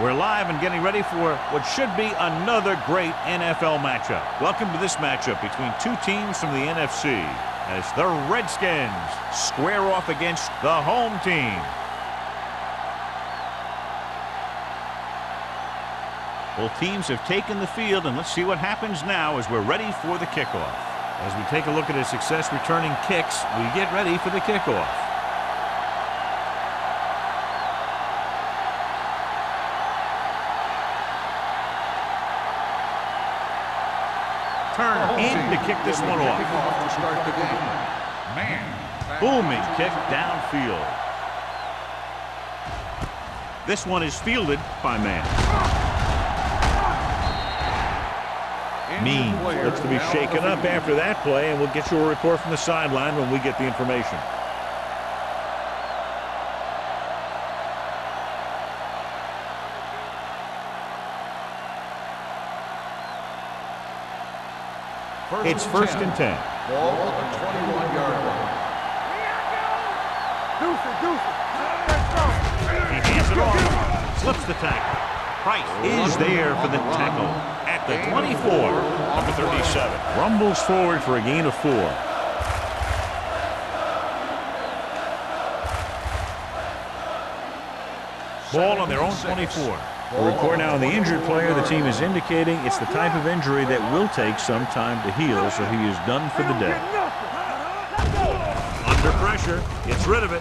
We're live and getting ready for what should be another great NFL matchup. Welcome to this matchup between two teams from the NFC as the Redskins square off against the home team. Both teams have taken the field, and let's see what happens now as we're ready for the kickoff. As we take a look at his success returning kicks, we get ready for the kickoff. Turn in to kick this one off. Booming kick downfield. This one is fielded by Man. Means looks to be shaken up after that play, and we'll get you a report from the sideline when we get the information. It's first and 10. Ball on the 21-yard line. He hands it off. Slips the tackle. Price is there for the tackle at the 24. Number 37. Rumbles forward for a gain of 4. Ball on their own 24. The report now on the injured player. The team is indicating it's the type of injury that will take some time to heal, so he is done for the day. Under pressure, gets rid of it,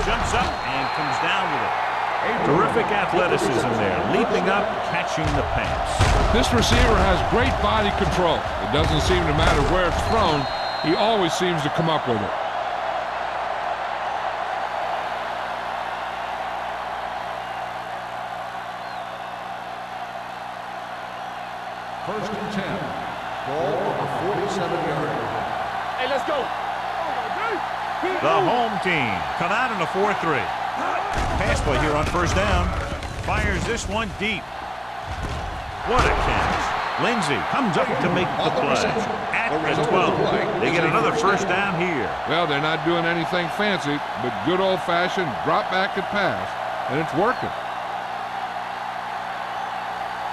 jumps up, and comes down with it. Terrific athleticism there, leaping up, catching the pass. This receiver has great body control. It doesn't seem to matter where it's thrown. He always seems to come up with it. First and 10. Ball on the 47-yard line. Hey, let's go. The home team come out in a 4-3. Pass play here on first down. Fires this one deep. What a catch. Lindsey comes up to make the play. At the 12. They get another first down here. Well, they're not doing anything fancy, but good old-fashioned drop back and pass, and it's working.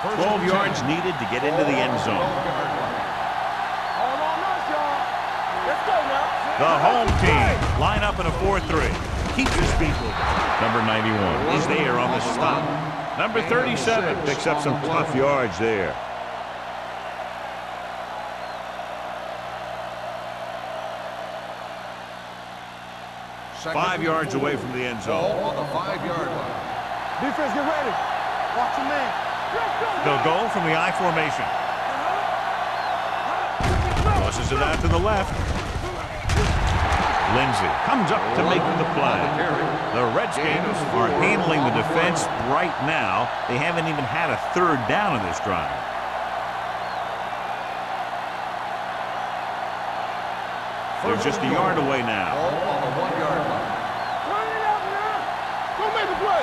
12 yards needed to get into the end zone. The home team line up in a 4-3. Keeps his feet moving. Number 91 is there on the stop. Number 37 picks up some tough yards there. Five yards away from the end zone. Ball on the 5-yard line. Defense, get ready. Watch your man. They'll go from the I formation. Tosses it out to the left. Lindsey comes up to make the play. The Redskins are handling the defense right now. They haven't even had a third down in this drive. They're just a yard away now. Ball on the 1-yard line. Go make the play.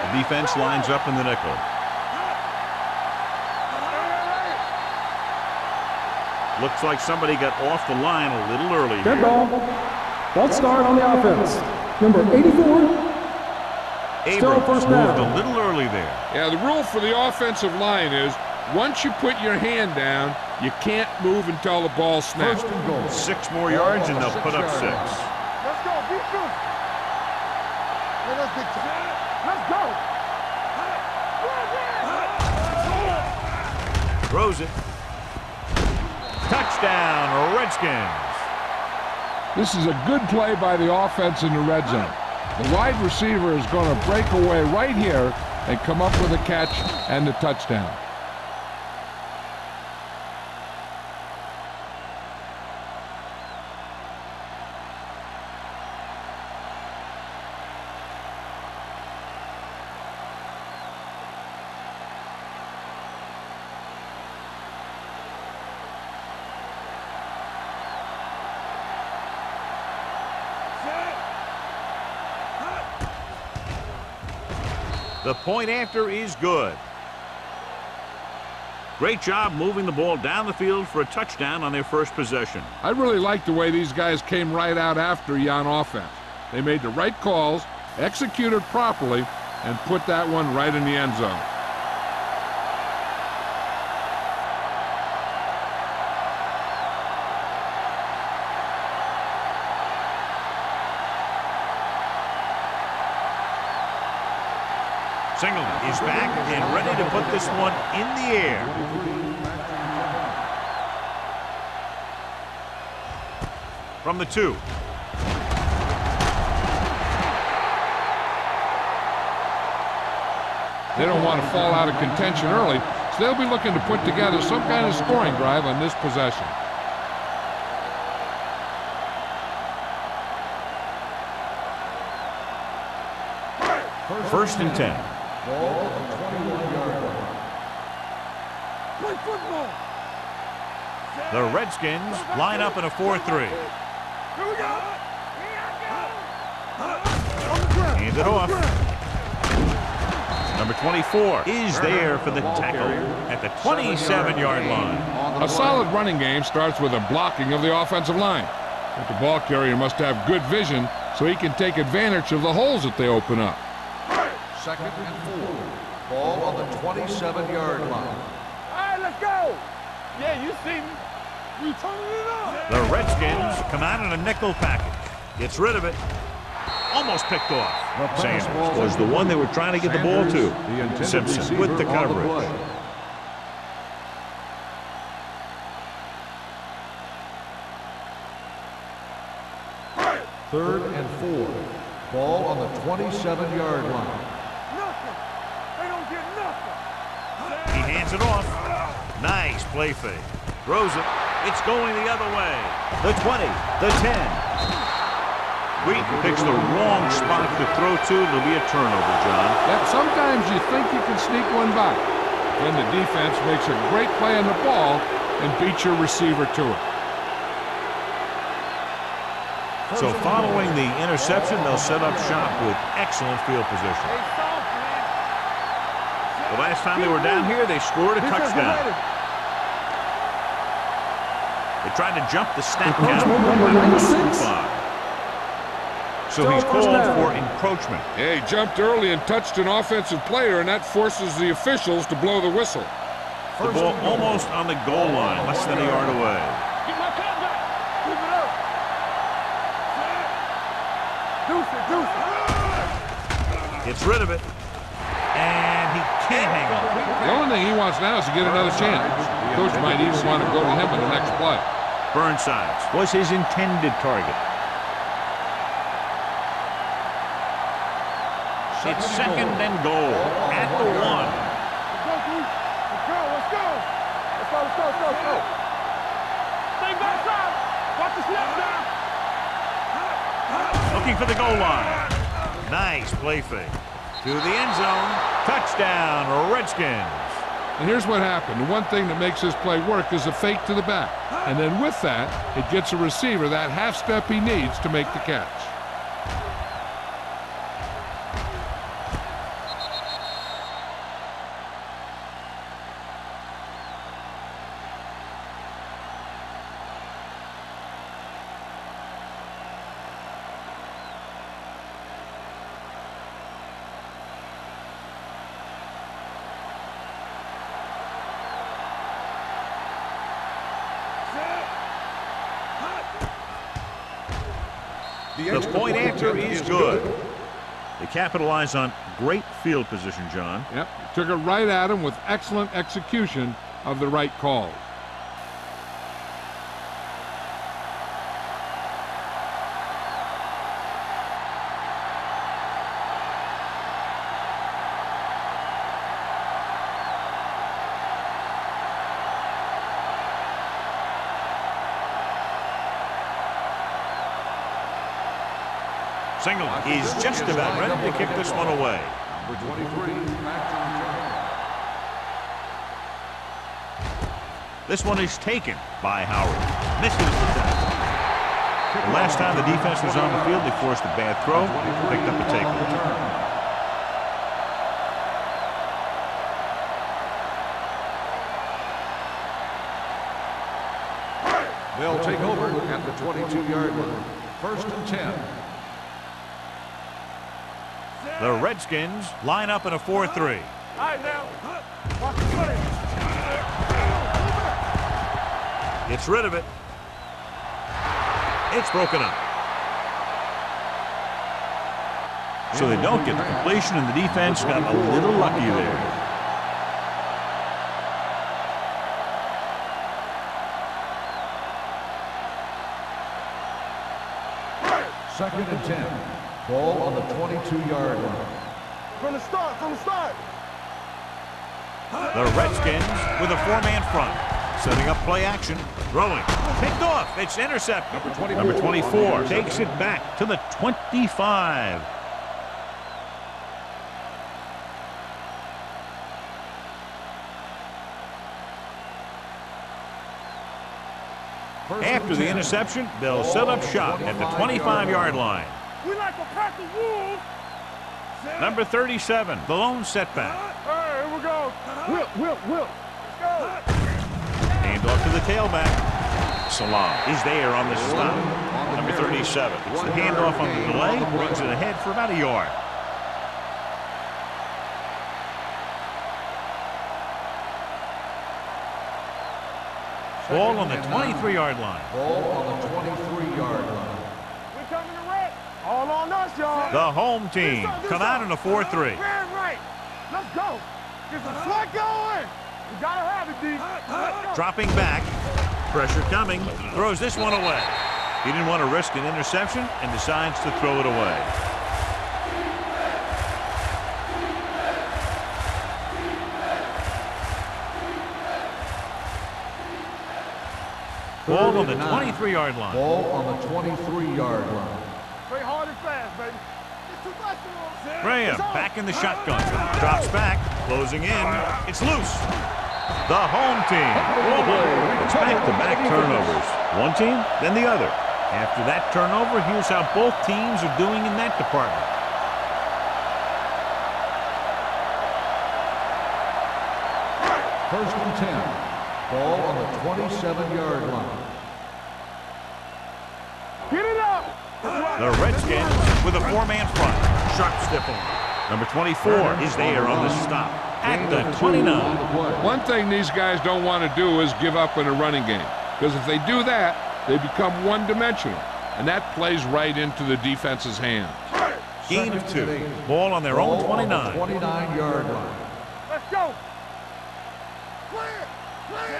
The defense lines up in the nickel. Looks like somebody got off the line a little early. Dead ball. Let's start on the offense. Number 84. Abrams first moved down. a little early there. Yeah, the rule for the offensive line is once you put your hand down, you can't move until the ball snaps. 6 more yards and they'll put up 6. Let's go. Defense. Let's go. Throws it. Touchdown, Redskins. This is a good play by the offense in the red zone. The wide receiver is going to break away right here and come up with a catch and the touchdown. The point after is good. Great job moving the ball down the field for a touchdown on their first possession. I really like the way these guys came right out after you on offense. They made the right calls, executed properly, and put that one right in the end zone. Singleton is back and ready to put this one in the air. From the 2. They don't want to fall out of contention early, so they'll be looking to put together some kind of scoring drive on this possession. First and 10. Ball on the 21-yard line. Play football. The Redskins line up in a 4-3. Here we go. On the ground. Hands it off. Number 24 is there for the tackle at the 27-yard line. A solid running game starts with a blocking of the offensive line. But the ball carrier must have good vision so he can take advantage of the holes that they open up. Second and 4. Ball on the 27-yard line. All right, let's go. Yeah, you see me. We turning it up. The Redskins come out in a nickel package. Gets rid of it. Almost picked off. Sanders was the one they were trying to get the ball to. Simpson with the coverage. Third and 4. Ball on the 27-yard line. Nothing. They don't get nothing. He hands it off. Nice play fake. Throws it. It's going the other way. The 20, the 10. Wheaton picks the wrong spot to throw to. It'll be a turnover, John. That sometimes you think you can sneak one by. Then the defense makes a great play on the ball and beats your receiver to it. So following the interception, they'll set up shop with excellent field position. The last time they were down here, they scored a touchdown. They tried to jump the snap count. Number 96. So he's called for encroachment. Yeah, he jumped early and touched an offensive player, and that forces the officials to blow the whistle. The ball almost on the goal line, less than a yard away. Get my cat back. Keep it up. Deuce it. Gets rid of it. And he can't hang on. The only thing he wants now is to get another chance. Coach might even want to go to him in the next play. Burnsides was his intended target. It's second and goal at the 1. Let's go, Deuce. Let's go. Let's go. Let's go. Let's go. Let's go. Stay backside. Watch the snap now. Looking for the goal line. Nice play fake. To the end zone. Touchdown, Redskins. And here's what happened. The one thing that makes this play work is a fake to the back. And then with that, it gets a receiver that half step he needs to make the catch. The point after is good. They capitalize on great field position, John. Yep, took it right at him with excellent execution of the right call. Singleton is just about ready to kick this one away. Number 23, This one is taken by Howard. Misses the tackle. The last time the defense was on the field, they forced a bad throw, picked up a takeaway. They'll take over at the 22-yard line. First and 10. The Redskins line up in a 4-3. All right, now. Watch the play. Gets rid of it. It's broken up. So they don't get the completion, and the defense got a little lucky there. Second and 10. Ball on the 22-yard line. From the start, from the start. The Redskins with a 4-man front. Setting up play action. Throwing. Picked off. It's intercepted. Number 24 takes it back to the 25. After the interception, they'll set up shop at the 25-yard line. We like a pack of wolves. Number 37, the lone setback. All right, here we go. Whip. Let's go. Hand off to the tailback. Salam is there on the stop. Number 37. It's the handoff on the delay. Brings it ahead for about a yard. Ball on the 23-yard line. Ball on the 23-yard line. We coming to wreck. All on us, y'all. The home team come out in a 4-3. Very right. Let's go. Get the sweat going. We gotta have it, D. Let's go. Dropping back. Pressure coming. Throws this one away. He didn't want to risk an interception and decides to throw it away. Ball on the 23-yard line. Ball on the 23-yard line. Play hard and fast, baby. Graham back in the shotgun. Drops back. Closing in. It's loose. The home team. It's back-to-back turnovers. One team, then the other. After that turnover, here's how both teams are doing in that department. First and 10. Ball on the 27-yard line. Get it up. The Redskins with a 4-man front. Sharp stiff on. Number 24 is there on the stop at the 29. One thing these guys don't want to do is give up in a running game, because if they do that, they become one-dimensional, and that plays right into the defense's hands. Gain of 2. Ball on their own 29. 29-yard line. Let's go.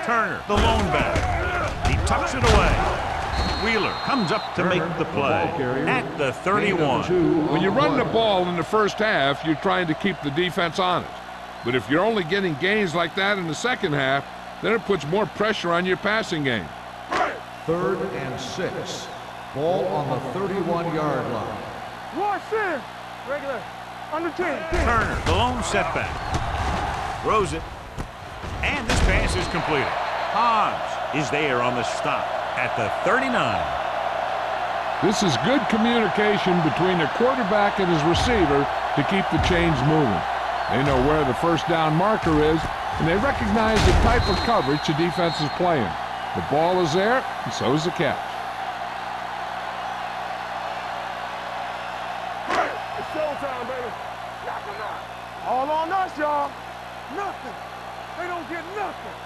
Turner, the lone back. He tucks it away. Wheeler comes up to make the play at the 31. When you run the ball in the first half, you're trying to keep the defense honest. But if you're only getting gains like that in the second half, then it puts more pressure on your passing game. Third and 6. Ball on the 31-yard line. Watch this. Regular. Under 10. Turner, the lone setback. Throws it. And this pass is completed. Hobbs is there on the stop at the 39. This is good communication between the quarterback and his receiver to keep the chains moving. They know where the first down marker is, and they recognize the type of coverage the defense is playing. The ball is there, and so is the catch. It's showtime, baby. Knock 'em out. All on us, y'all. Nothing. They don't get nothing.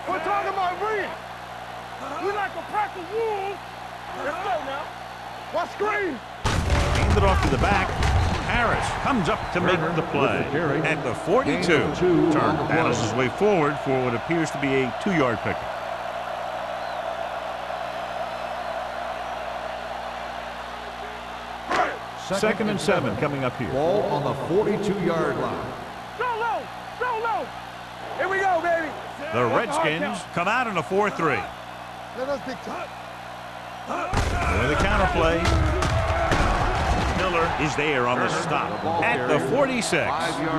We're talking about bringing. We like a pack of wolves. Let's go now. Watch screen. Hand it off to the back. Harris comes up to make the play at the 42. Turner battles his way forward for what appears to be a 2-yard pickup. Second and 7 coming up here. Ball on the 42-yard line. So low. So low. Here we go, baby. The Redskins come out in a 4-3. Let us big time. With the counter play. Miller is there on the stop at the 46.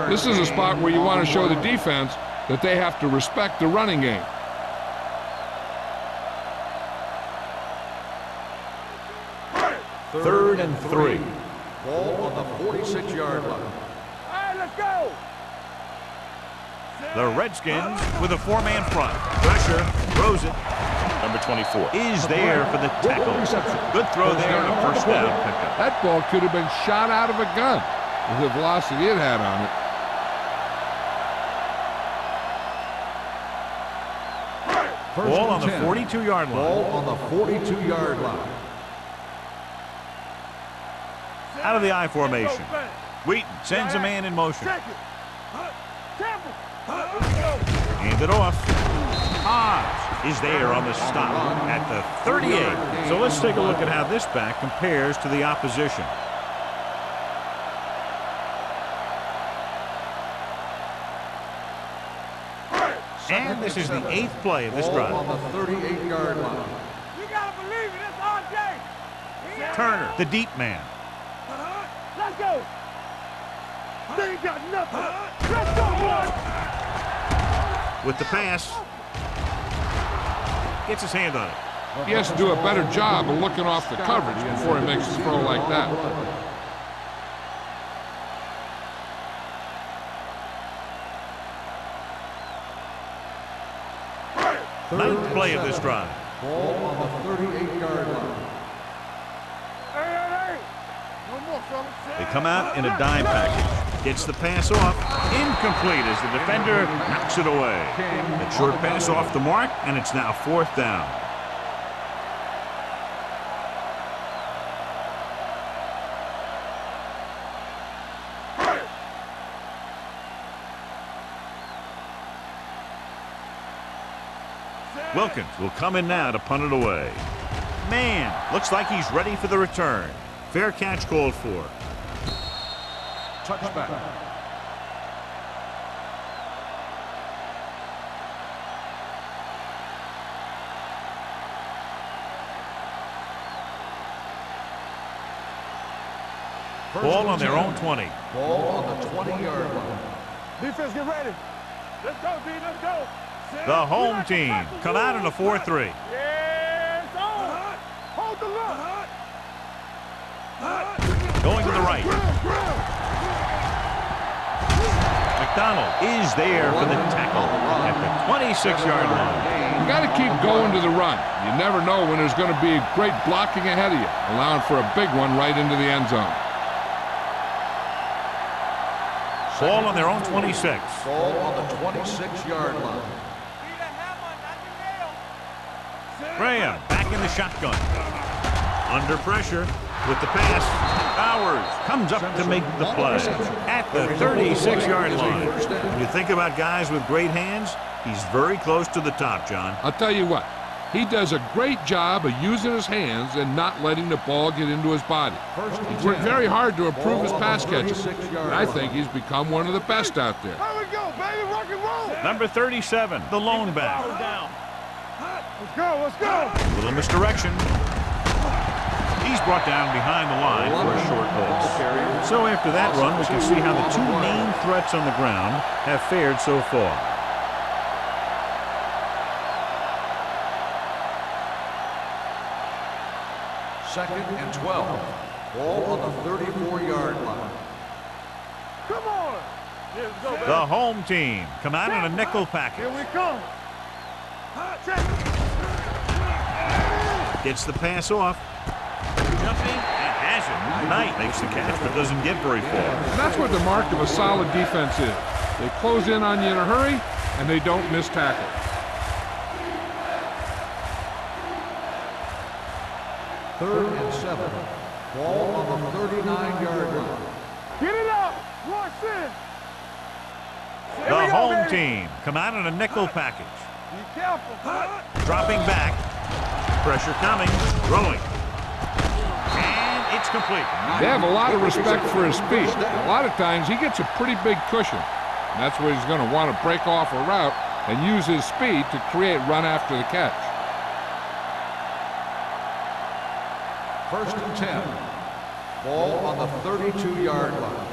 This is a spot where you want to show the defense that they have to respect the running game. Third and 3. Ball on the 46-yard line. All right, let's go. The Redskins with a 4-man front. Pressure, throws it. Number 24 is there for the tackle. Good throw there and a first down pickup. That ball could have been shot out of a gun. with the velocity it had on it. Ball on the 42-yard line. Ball on the 42-yard line. Out of the I formation. Wheaton sends a man in motion. Hand it off. Hobbs is there on the stop at the 38. So let's take a look at how this back compares to the opposition. And this is the 8th play of this drive. On the 38-yard line. You gotta believe it. It's our day. Turner, the deep man. Let's go. They ain't got nothing. Let's go, boy. With the pass. Gets his hand on it. He has to do a better job of looking off the coverage before he makes a throw like that. 9th play of this drive. Ball on the 38-yard line. Hey. No more, fellas. They come out in a dime package. Gets the pass off. Incomplete as the defender knocks it away. The short pass off the mark, and it's now 4th down. Wilkins will come in now to punt it away. Man, looks like he's ready for the return. Fair catch called for. Touchback. Ball on their own 20. Ball on the 20-yard line. Defense, get ready. Let's go, D. Let's go. The home team come out in a 4-3. Yes, on. Hold the look. Going to the right. McDonald is there for the tackle at the 26-yard line. You got to keep going to the run. You never know when there's going to be great blocking ahead of you, allowing for a big one right into the end zone. Ball on their own 26. Ball on the 26-yard line. Graham back in the shotgun. Under pressure with the pass. Bowers comes up to make the play at the 36-yard line. When you think about guys with great hands, he's very close to the top, John. I'll tell you what, he does a great job of using his hands and not letting the ball get into his body. He's worked very hard to improve his pass catching, and I think he's become one of the best out there. There we go, baby. Rock and roll. Number 37, the lone back. Let's go. Let's go. Little misdirection. He's brought down behind the line for a short loss. So after that run, we can see how the two main threats on the ground have fared so far. Second and 12. Ball on the 34-yard line. Come on. Let's go, baby. The home team come out in a nickel package. Here we come. Check. Gets the pass off. Jumping and has it. Knight makes the catch but doesn't get very far. And that's what the mark of a solid defense is. They close in on you in a hurry, and they don't miss tackle. Third and 7. Ball on the 39-yard line. Get it up. Rush in. The home team come out in a nickel package. Be careful. Dropping back. Pressure coming. Throwing. And it's complete. They have a lot of respect for his speed. A lot of times he gets a pretty big cushion. And that's where he's going to want to break off a route and use his speed to create run after the catch. First and 10. Ball on the 32-yard line.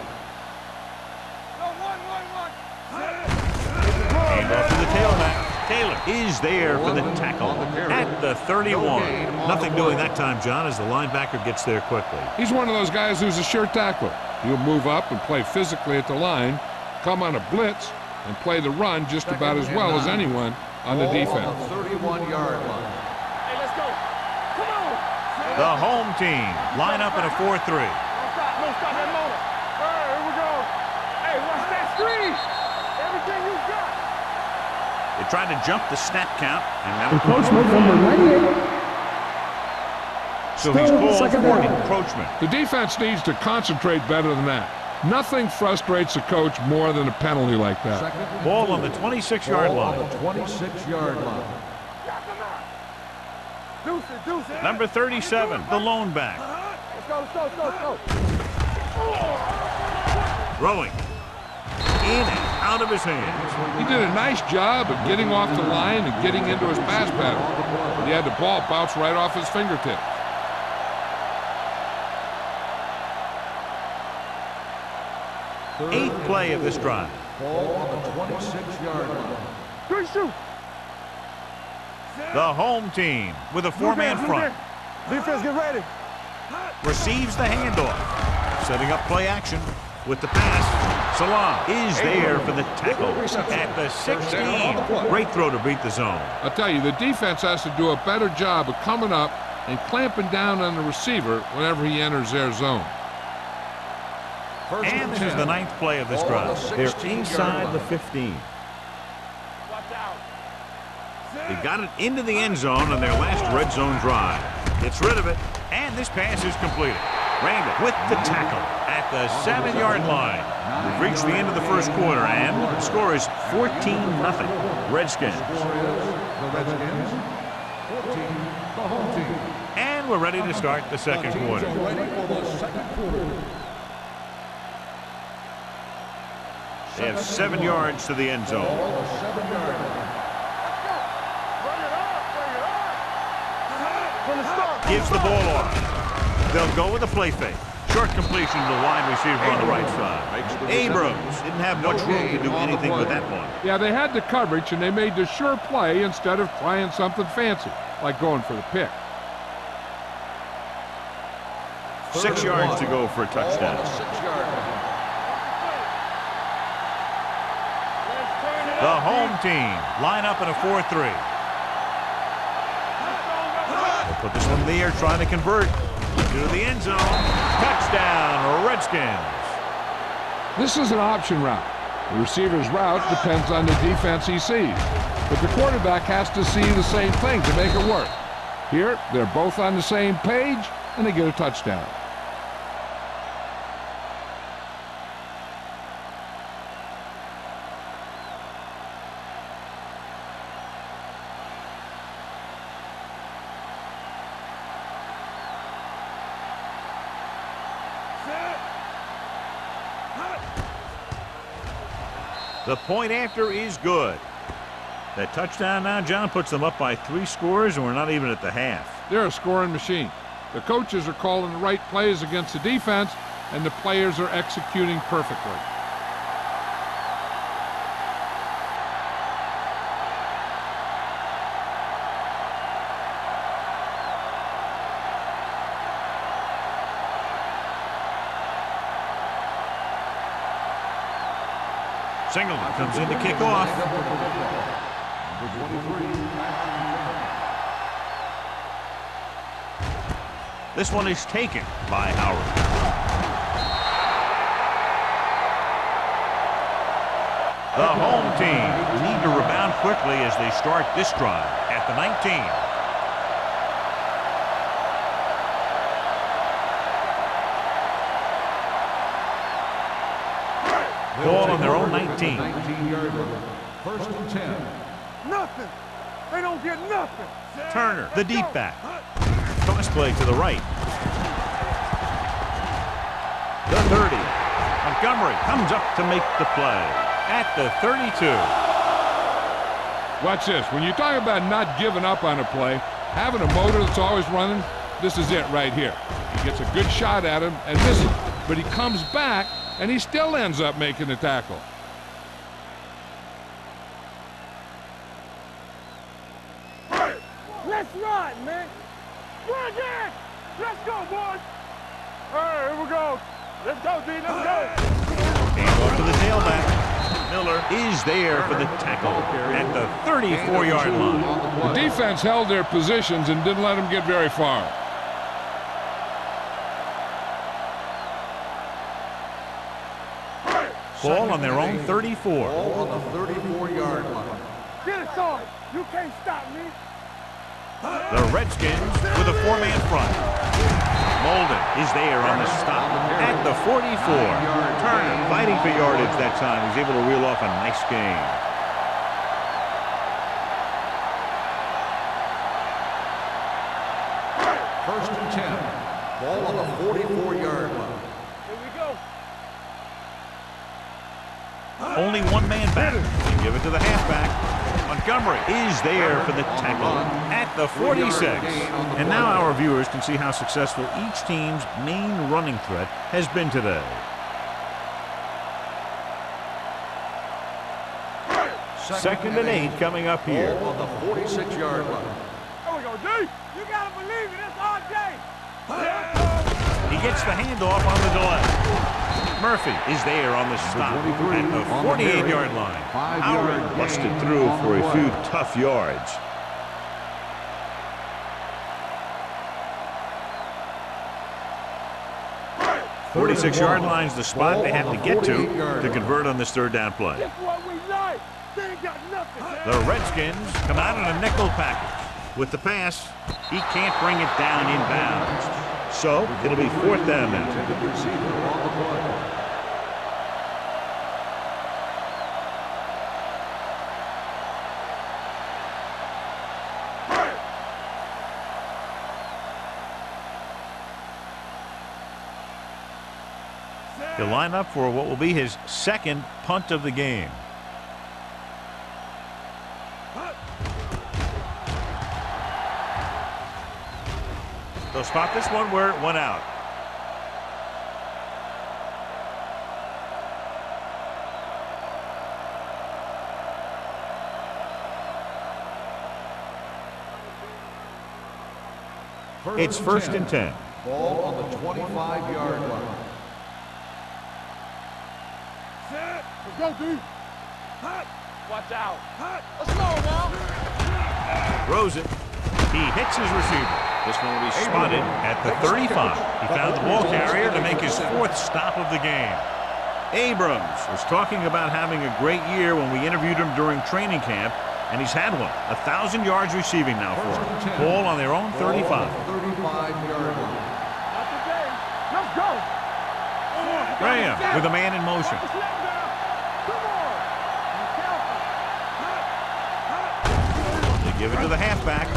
Hand off to the tailback. Taylor is there for the tackle at the 31. Nothing doing that time, John, as the linebacker gets there quickly. He's one of those guys who's a sure tackler. He'll move up and play physically at the line, come on a blitz, and play the run just about as well as anyone on the defense. On the 31-yard line. Hey, let's go. Come on. The home team line up in a 4-3. Don't stop that motor. All right, here we Everything you got. They tried to jump the snap count, and now Encroachment number 98. so he's Still called second for down. encroachment. The defense needs to concentrate better than that. Nothing frustrates a coach more than a penalty like that. Second and Ball goal. on the 26-yard Ball line. on the 26-yard line. Got them out. Deuce it, deuce it. Number 37, the lone back. Let's go, let's go, let's go, let's go. Throwing. In and out of his hands. He did a nice job of getting off the line and getting into his pass pattern. But he had the ball bounce right off his fingertips. Eighth play of this drive. Ball on the 26-yard line. Good shoot. The home team with a four-man front. Defense, get ready. Receives the handoff. Setting up play action with the pass. Salam is there for the tackle at the 16. Great throw to beat the zone. I'll tell you, the defense has to do a better job of coming up and clamping down on the receiver whenever he enters their zone. First And this is 10. the ninth play of this Ball on the drive. They're 16-yard inside line. the 15. Watch out. They got it into the end zone on their last red zone drive. Gets rid of it, and this pass is completed. Randall with the tackle at the 7-yard line. We've reached the end of the first quarter, and the score is 14-0. Redskins. Score is the Redskins. 14, the home team. And we're ready to start the second quarter. Teams are ready for the second quarter. They have 7 yards to the end zone. Ball on the 7-yard line. Bring it up, bring it up. From the start. Gives the ball off. They'll go with a play fake. Short completion to the wide receiver on the right side. Abrams didn't have much room to do anything with that one. Yeah, they had the coverage, and they made the sure play instead of trying something fancy, like going for the pick. 6 yards to go for a Ball on touchdown. the 6-yard line. The home team line up in a 4-3. They'll put this one in the air, trying to convert to the end zone. Touchdown, Redskins. This is an option route. The receiver's route depends on the defense he sees. But the quarterback has to see the same thing to make it work. Here, they're both on the same page, and they get a touchdown. The point after is good. That touchdown now, John, puts them up by 3 scores, and we're not even at the half. They're a scoring machine. The coaches are calling the right plays against the defense, and the players are executing perfectly. Singleton comes in to kick off. Number 23. This one is taken by Howard. The home team need to rebound quickly as they start this drive at the 19. Ball on their own 19. 19-yard line. First and 10. Nothing. They don't get nothing. Turner, the deep back. Toss play to the right. The 30. Montgomery comes up to make the play at the 32. Watch this. When you talk about not giving up on a play, having a motor that's always running, this is it right here. He gets a good shot at him and misses, but he comes back and he still ends up making the tackle. Let's run, man. Run again. Let's go, boys. All right, here we go. Let's go, D. Let's go. Hand off to the tailback. Miller is there for the tackle at the 34-yard line. The defense held their positions and didn't let them get very far. Ball on their own 34. Ball on the 34-yard line. Get it, son. You can't stop me. The Redskins with a 4-man front. Molden is there on the stop at the 44. Turner fighting for yardage that time. He's able to reel off a nice gain. First and 10. Ball on the 44-yard line. Here we go. Only one man back. They give it to the halfback. Montgomery is there for the tackle at the 46. And now our viewers can see how successful each team's main running threat has been today. Second and 8 coming up here. Ball on the 46-yard line. There we go, D. You gotta believe it. It's our day. He gets the handoff on the delay. Murphy is there on the stop at the 48-yard line. Howard busted through for a few tough yards. .46-yard line's the spot they have to get to convert on this third down play. That's what we like. They ain't got nothing. The Redskins come out in a nickel package. With the pass, he can't bring it down inbounds. So it'll be fourth down now. He'll line up for what will be his second punt of the game. They'll spot this one where it went out. It's first and 10. Ball on the 25-yard line. Set. Let's go, D. Watch out. Let's go now. Throws it. He hits his receiver. This one will be spotted at the 35. He found the ball carrier to make his fourth stop of the game. Abrams was talking about having a great year when we interviewed him during training camp, and he's had one. 1,000 yards receiving now for him. Ball on their own 35. 35-yard line. Not today. Let's go. Graham with a man in motion. Come on. They give it to the halfback.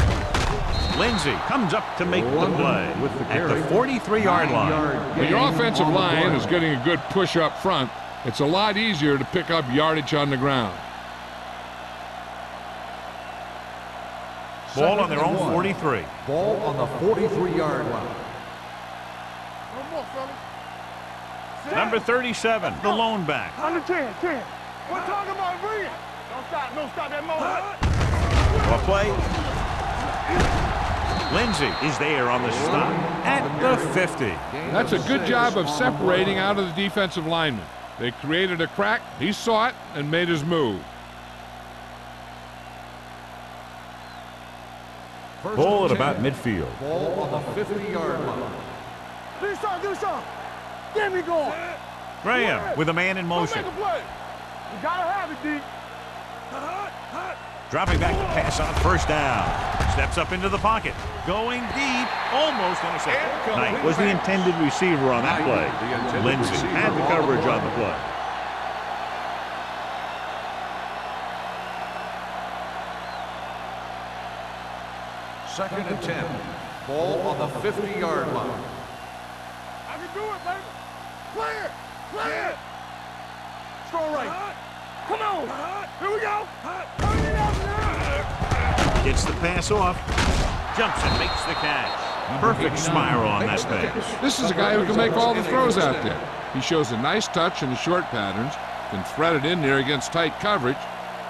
Lindsey comes up to make the play at the 43-yard line. When your offensive line is getting a good push up front, it's a lot easier to pick up yardage on the ground. Ball on their own 43. Ball on the 43-yard line. No more, fellas. Number 37, the lone back. Under 10. We're talking about bringing. Don't stop that moment. A play. Lindsey is there on the stop at the 50. That's a good job of separating out of the defensive lineman. They created a crack, he saw it, and made his move. Ball at about midfield. Ball on the 50-yard line. Do something. Get me going. Graham with a man in motion. Make a play. You gotta have it, D. Dropping back to pass on first down. Steps up into the pocket. Going deep. Almost intercepted. Knight was the intended receiver on that play. Lindsey had the coverage on the play. Second and 10. Ball on the 50-yard line. I can do it, baby. Play it. Strong right. Come on. Here we go. Turn it up now. Gets the pass off. Jumps and makes the catch. Perfect spiral on that pass. This is a guy who can make all the throws out there. He shows a nice touch in the short patterns, can thread it in there against tight coverage,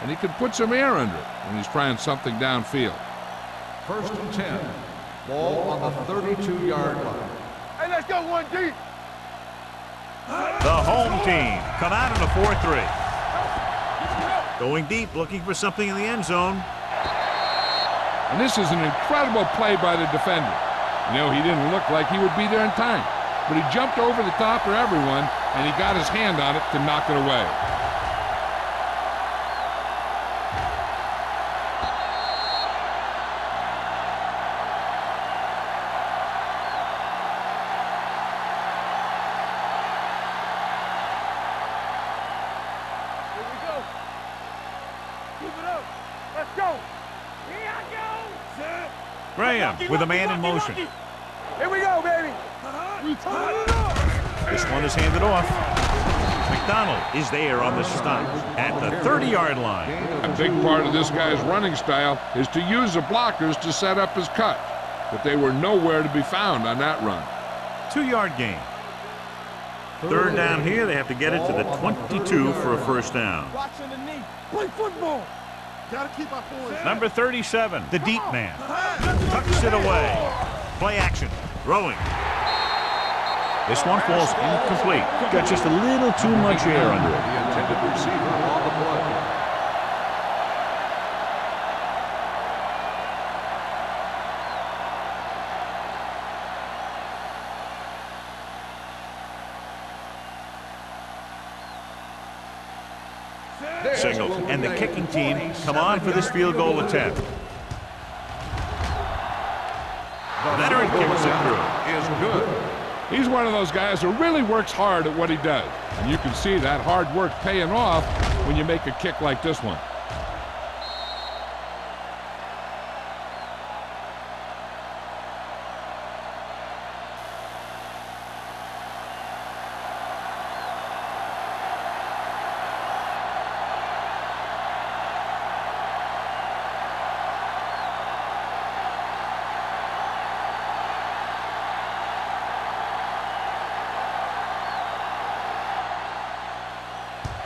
and he can put some air under it when he's trying something downfield. First and 10. Ball on the 32-yard line. Hey, let's go one deep. The home team come out in a 4-3. Going deep, looking for something in the end zone. And this is an incredible play by the defender. You know, he didn't look like he would be there in time, but he jumped over the top of everyone and he got his hand on it to knock it away. Here we go. Keep it up. Let's go. Here I go. Set. Graham with a man in motion. Here we go, baby. We turn it up. This one is handed off. McDonald is there on the stop at the 30-yard line. A big part of this guy's running style is to use the blockers to set up his cut, but they were nowhere to be found on that run. 2-yard gain. Third down here. They have to get it to the 22 for a first down. Watching the knee. Play football. Gotta keep our boys. Number 37, the deep man. Tucks it away. Play action. Throwing. This one falls incomplete. Got just a little too much air under it. The intended receiver on the play. Signals, and the kicking team come on for this field goal attempt. Veteran kicks it through. Is good. He's one of those guys who really works hard at what he does, and you can see that hard work paying off when you make a kick like this one.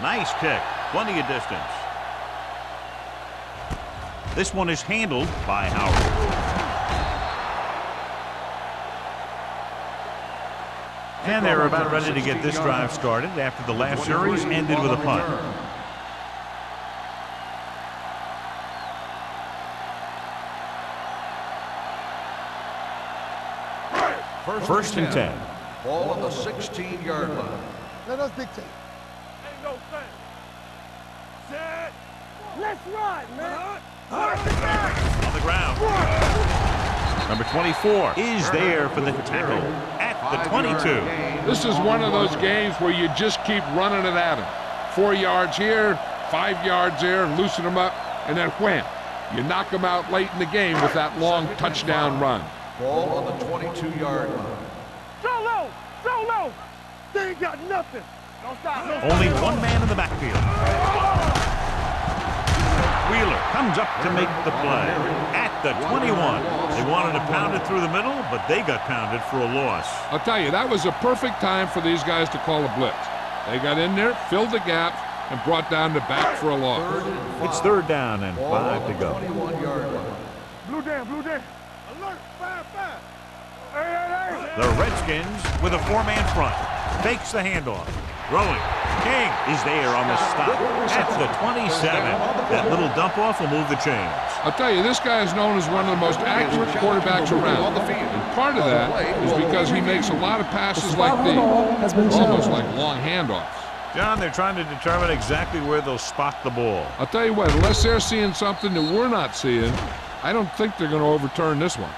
Nice kick. Plenty of distance. This one is handled by Howard. And they're about ready to get this drive started after the last series ended with a punt. First and 10. Ball on the 16-yard line. Let us dictate. Ain't no thing. Set. Let's run, man. On the ground. Number 24 is there for the tackle at the 22. This is one of those games where you just keep running it at him. 4 yards here, 5 yards there, loosen them up, and then wham. You knock them out late in the game with that long touchdown run. Ball on the 22-yard line. So low. So low. They ain't got nothing. Don't stop. Don't Only one man in the backfield. Wheeler comes up to make the play at the 21. They wanted to pound it through the middle, but they got pounded for a loss. I'll tell you, that was a perfect time for these guys to call a blitz. They got in there, filled the gaps, and brought down the back for a loss. It's third down and 5 to go. 21-yard line. Blue down. Blue down. Alert. 5-5. Hey. The Redskins with a 4-man front. Fakes the handoff. Throwing. King is there on the stop at the 27. That little dump off will move the chains. I'll tell you, this guy is known as one of the most accurate quarterbacks around. And part of that is because he makes a lot of passes like these, almost like long handoffs. John, they're trying to determine exactly where they'll spot the ball. I'll tell you what, unless they're seeing something that we're not seeing, I don't think they're going to overturn this one.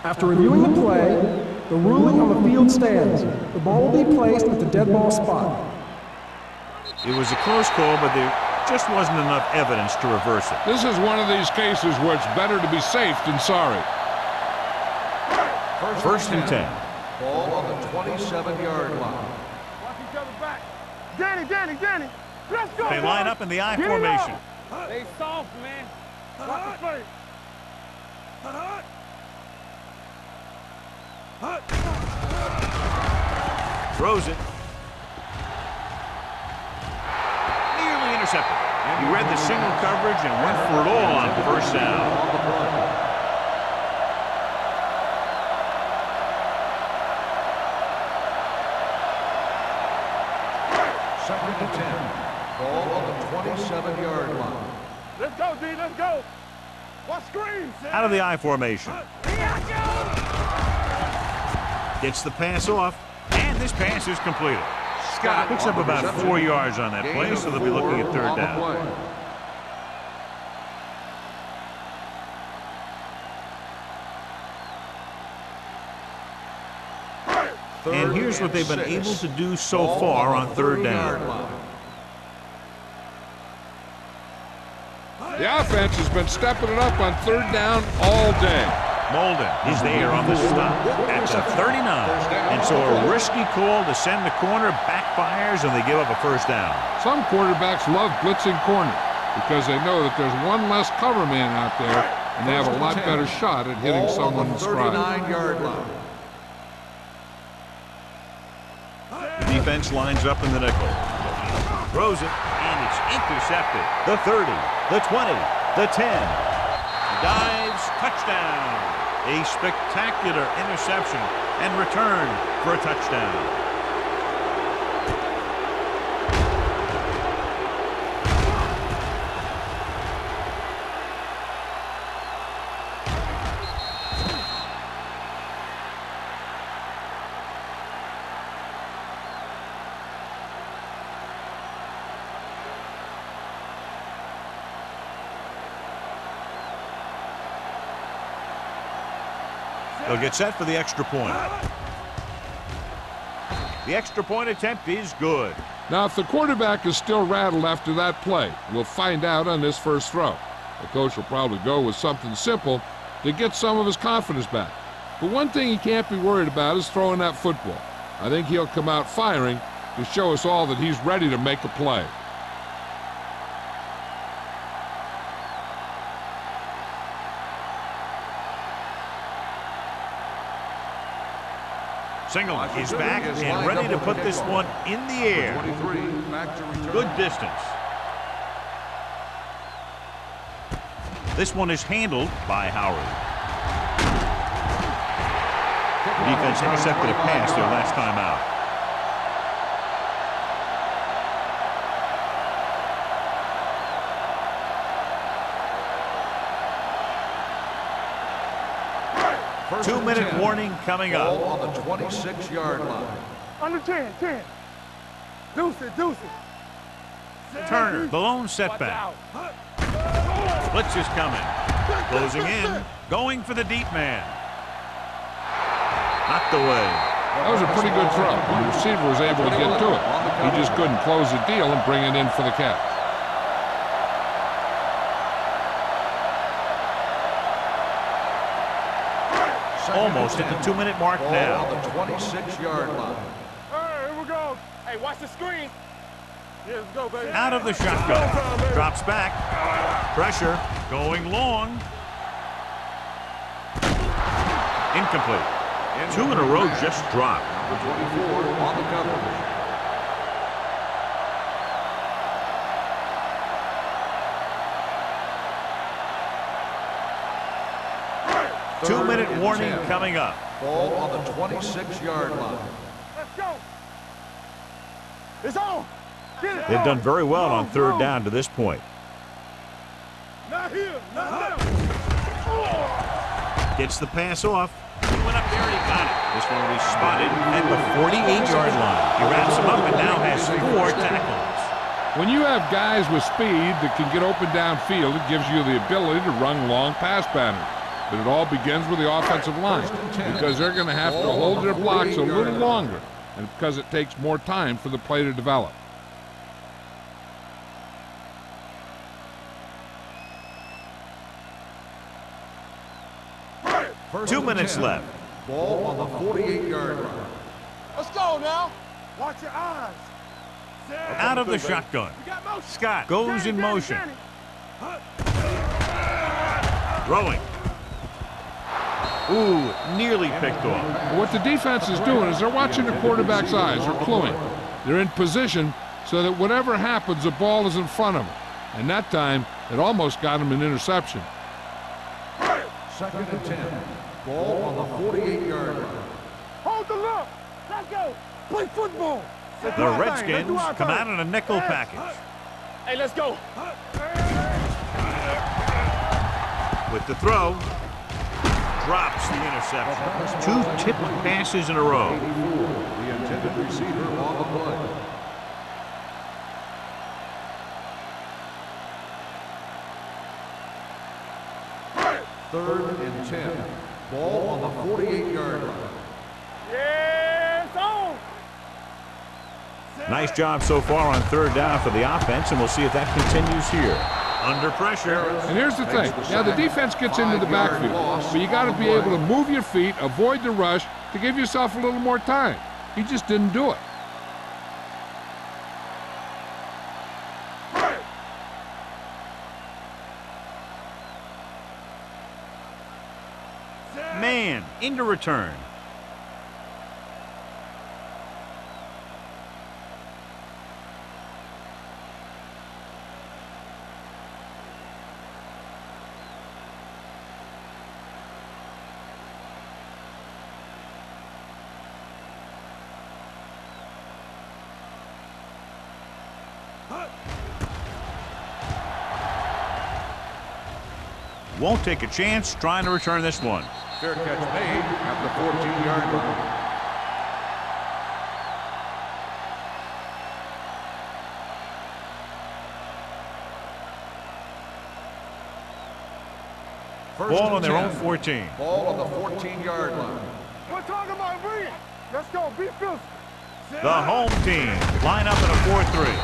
After reviewing the play, the ruling on the field stands. The ball will be placed at the dead ball spot. It was a close call, but there just wasn't enough evidence to reverse it. This is one of these cases where it's better to be safe than sorry. First and 10. Ball on the 27-yard line. Watch each other back. Danny. Let's go. They line up in the I Get it formation. up. They soft, man. Watch the play. Throws it. Nearly intercepted. He read the single coverage and went for it all on first down. Second and 10. Ball on the 27-yard line. Let's go, D. Let's go. Out of the I formation. Gets the pass off, and this pass is completed. Scott picks up about 4 yards on that play, so they'll be looking at third down. And here's what they've been able to do so far on third down. The offense has been stepping it up on third down all day. Molden is there on the stop at the 39. And so a risky call to send the corner backfires, and they give up a first down. Some quarterbacks love blitzing corners because they know that there's one less cover man out there, and they have a lot better shot at hitting someone in stride. 39-yard line. The defense lines up in the nickel. Throws it, and it's intercepted. The 30, the 20, the 10. Dives, touchdown. A spectacular interception and return for a touchdown. They'll get set for the extra point. The extra point attempt is good. Now, if the quarterback is still rattled after that play, we'll find out on this first throw. The coach will probably go with something simple to get some of his confidence back. But one thing he can't be worried about is throwing that football. I think he'll come out firing to show us all that he's ready to make a play. Single is back and ready to put this one in the air. Good distance. This one is handled by Howard. The defense intercepted a pass their last time out. Two-minute warning coming up. On the 26-yard line. Under 10. Deuce it. Turner, the lone setback. Blitz is coming. Closing in. Going for the deep man. Knocked away. That was a pretty good throw. The receiver was able to get to it. He just couldn't close the deal and bring it in for the catch. Almost at the 2-minute mark now. On the 26-yard line. All right, here we go. Hey, watch the screen. Yeah, let's go, baby. Out of the shotgun. Drops back. Pressure. Going long. Incomplete. 2 in a row just dropped. Number 24 on the coverage. Two-minute warning coming up. Ball on the 26-yard line. Let's go. It's on. Get it. They've done very well on third down to this point. Not here. Not Gets the pass off. He went up there and he got it. This one will be spotted at the 48-yard line. He wraps him up and now has 4 tackles. When you have guys with speed that can get open downfield, it gives you the ability to run long pass patterns. But it all begins with the offensive line because they're going to have to hold their blocks a little longer and because it takes more time for the play to develop. First 2 and minutes 10. left. Ball on the 48-yard line. Let's go now. Watch your eyes. Out of the shotgun. Scott goes in motion. Throwing. Ooh, nearly picked off. What the defense is doing is they're watching the quarterback's eyes. They're cluing. They're in position so that whatever happens, the ball is in front of them. And that time, it almost got him an interception. Second and 10. Ball on the 48-yard line. Hold the look. Let's go. Play football. The Redskins come out in a nickel package. Hey, let's go. with the throw. Drops the interception. 2 tipped passes in a row. 84, the intended receiver on the play. Third and 10. Ball on the 48-yard line. Yeah, it's on. Nice job so far on third down for the offense, and we'll see if that continues here. Under pressure. And here's the thing. Now, the defense gets into the backfield, but you got to be able to move your feet, avoid the rush, to give yourself a little more time. He just didn't do it. Man, into return. Won't take a chance trying to return this one. Fair catch made at the 14-yard line. Ball on their own 14. Ball on the 14-yard line. We're talking about Reed. Let's go. Be physical. The home team line up in a 4-3.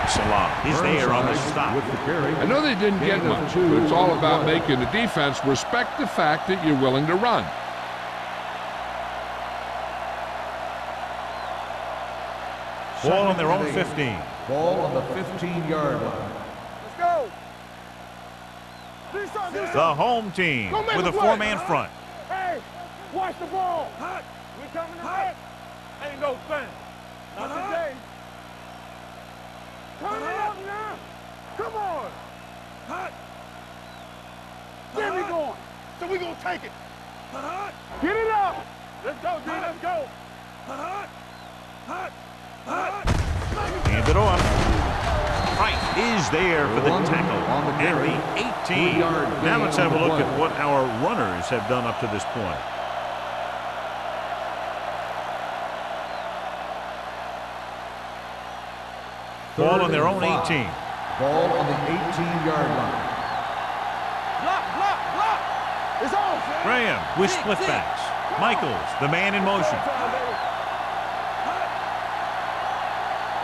Salah is there on the stop. I know they didn't get much, but it's all about making the defense respect the fact that you're willing to run. Ball on their own 15. Ball on the 15-yard line. Let's go. Do something. The home team Go make with a a play. 4-man front. Hey, watch the ball. We coming to that? Ain't no thing. Not today. Turn it up now. Come on. Get me going. So we gonna take it. Get it up. Let's go, D. Let's go. Hand it off. Price is there for the tackle on the and the 18. Now let's have a look at what our runners have done up to this point. Ball on their own 18. Ball on the 18-yard line. Block. It's on, Sam. Graham with split backs. Michaels, the man in motion. All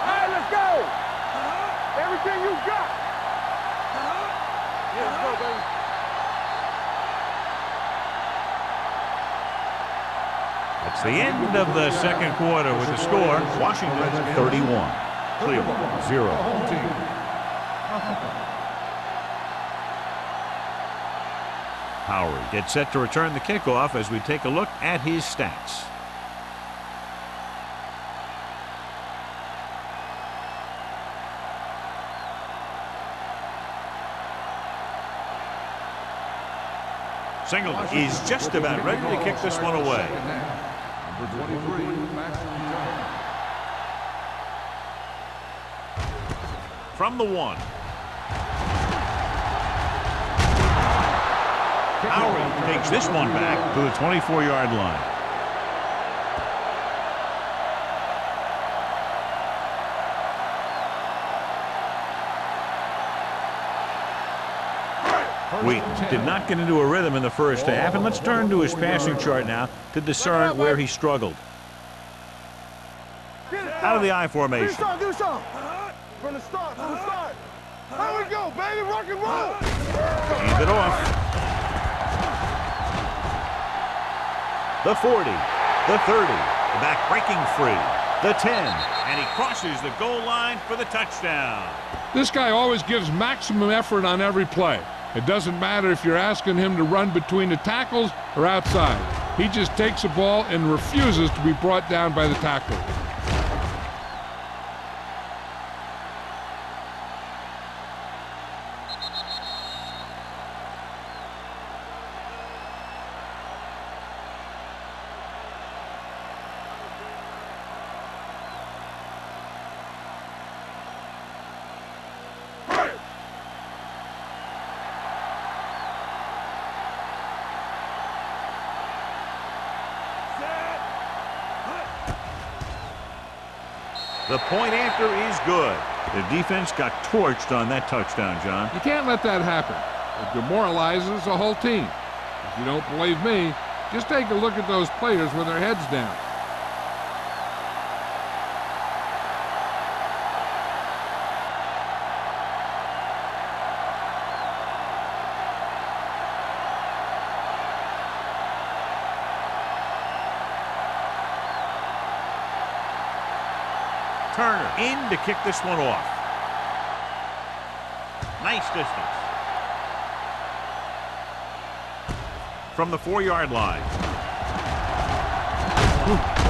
right, let's go. Everything you got. Yeah, let's go, baby. That's the end of the second quarter with the score. Washington 31. Cleveland 0. Home team. Howard gets set to return the kickoff as we take a look at his stats. Singleton is just about ready to kick this one away. Number 23, Max Return. From the 1. Howard takes this one back to the 24-yard line. We did not get into a rhythm in the first half, and let's turn to his passing chart now to discern where he struggled. Out of the I formation. Do something. From the start. Here we go, baby. Rock and roll. Hand it off. The 40, the 30, the back breaking free, the 10, and he crosses the goal line for the touchdown. This guy always gives maximum effort on every play. It doesn't matter if you're asking him to run between the tackles or outside. He just takes the ball and refuses to be brought down by the tackler. The point after is good. The defense got torched on that touchdown, John. You can't let that happen. It demoralizes the whole team. If you don't believe me, just take a look at those players with their heads down. Turner in to kick this one off. Nice distance. From the 4-yard line.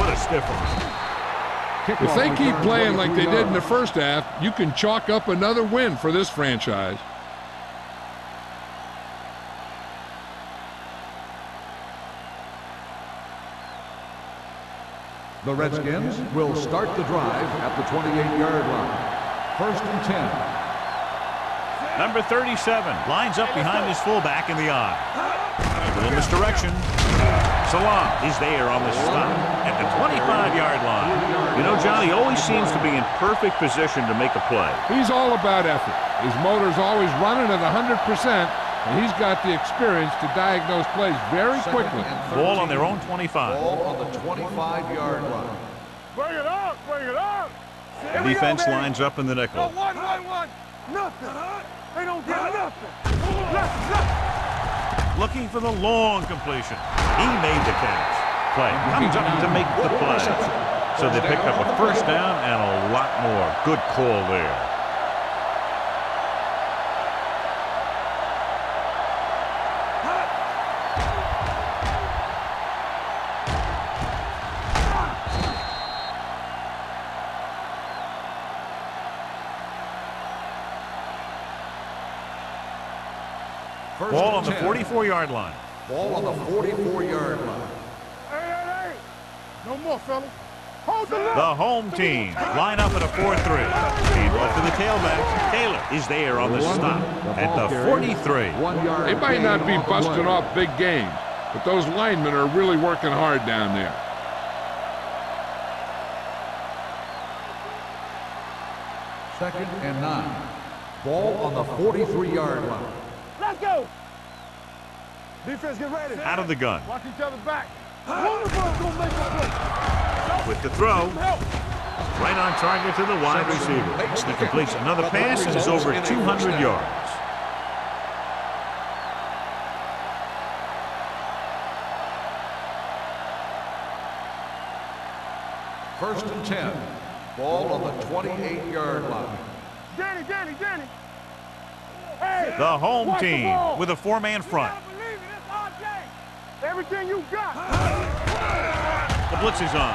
What a stiff one. If they keep playing like they did in the first half, you can chalk up another win for this franchise. The Redskins will start the drive at the 28-yard line. 1st and 10. Number 37 lines up behind his fullback in the eye. In this direction. Salam is there on the stop at the 25-yard line. You know, John, he always seems to be in perfect position to make a play. He's all about effort. His motor's always running at 100%, and he's got the experience to diagnose plays very quickly. Ball on their own 25. Ball on the 25-yard line. Bring it up, bring it up. The defense lines up in the nickel. One. Nothing. They don't get nothing. Nothing. Looking for the long completion. He made the catch. Play comes up to make the play. So they pick up a 1st down and a lot more. Good call there. Ball on the 44-yard line. Ball on the 44-yard line. Hey. No more, fella. Hold the left. The home team line up at a 4-3. Feed off to the tailback. Taylor is there on the stop at the 43. 1 yard. They might not be busting off big games, but those linemen are really working hard down there. Second and 9. Ball on the 43-yard line. Let's go. Defense, get ready. Out of the gun. Watch each other's back. Wonderful, gonna make a play. With the throw. Right on target to the wide receiver. He completes another pass and is over 200 yards. First and 10. Ball on the 28-yard line. Danny. Hey, The home watch the team ball. with a 4-man front. Believe it, it's RJ. Everything you got. The blitz is on.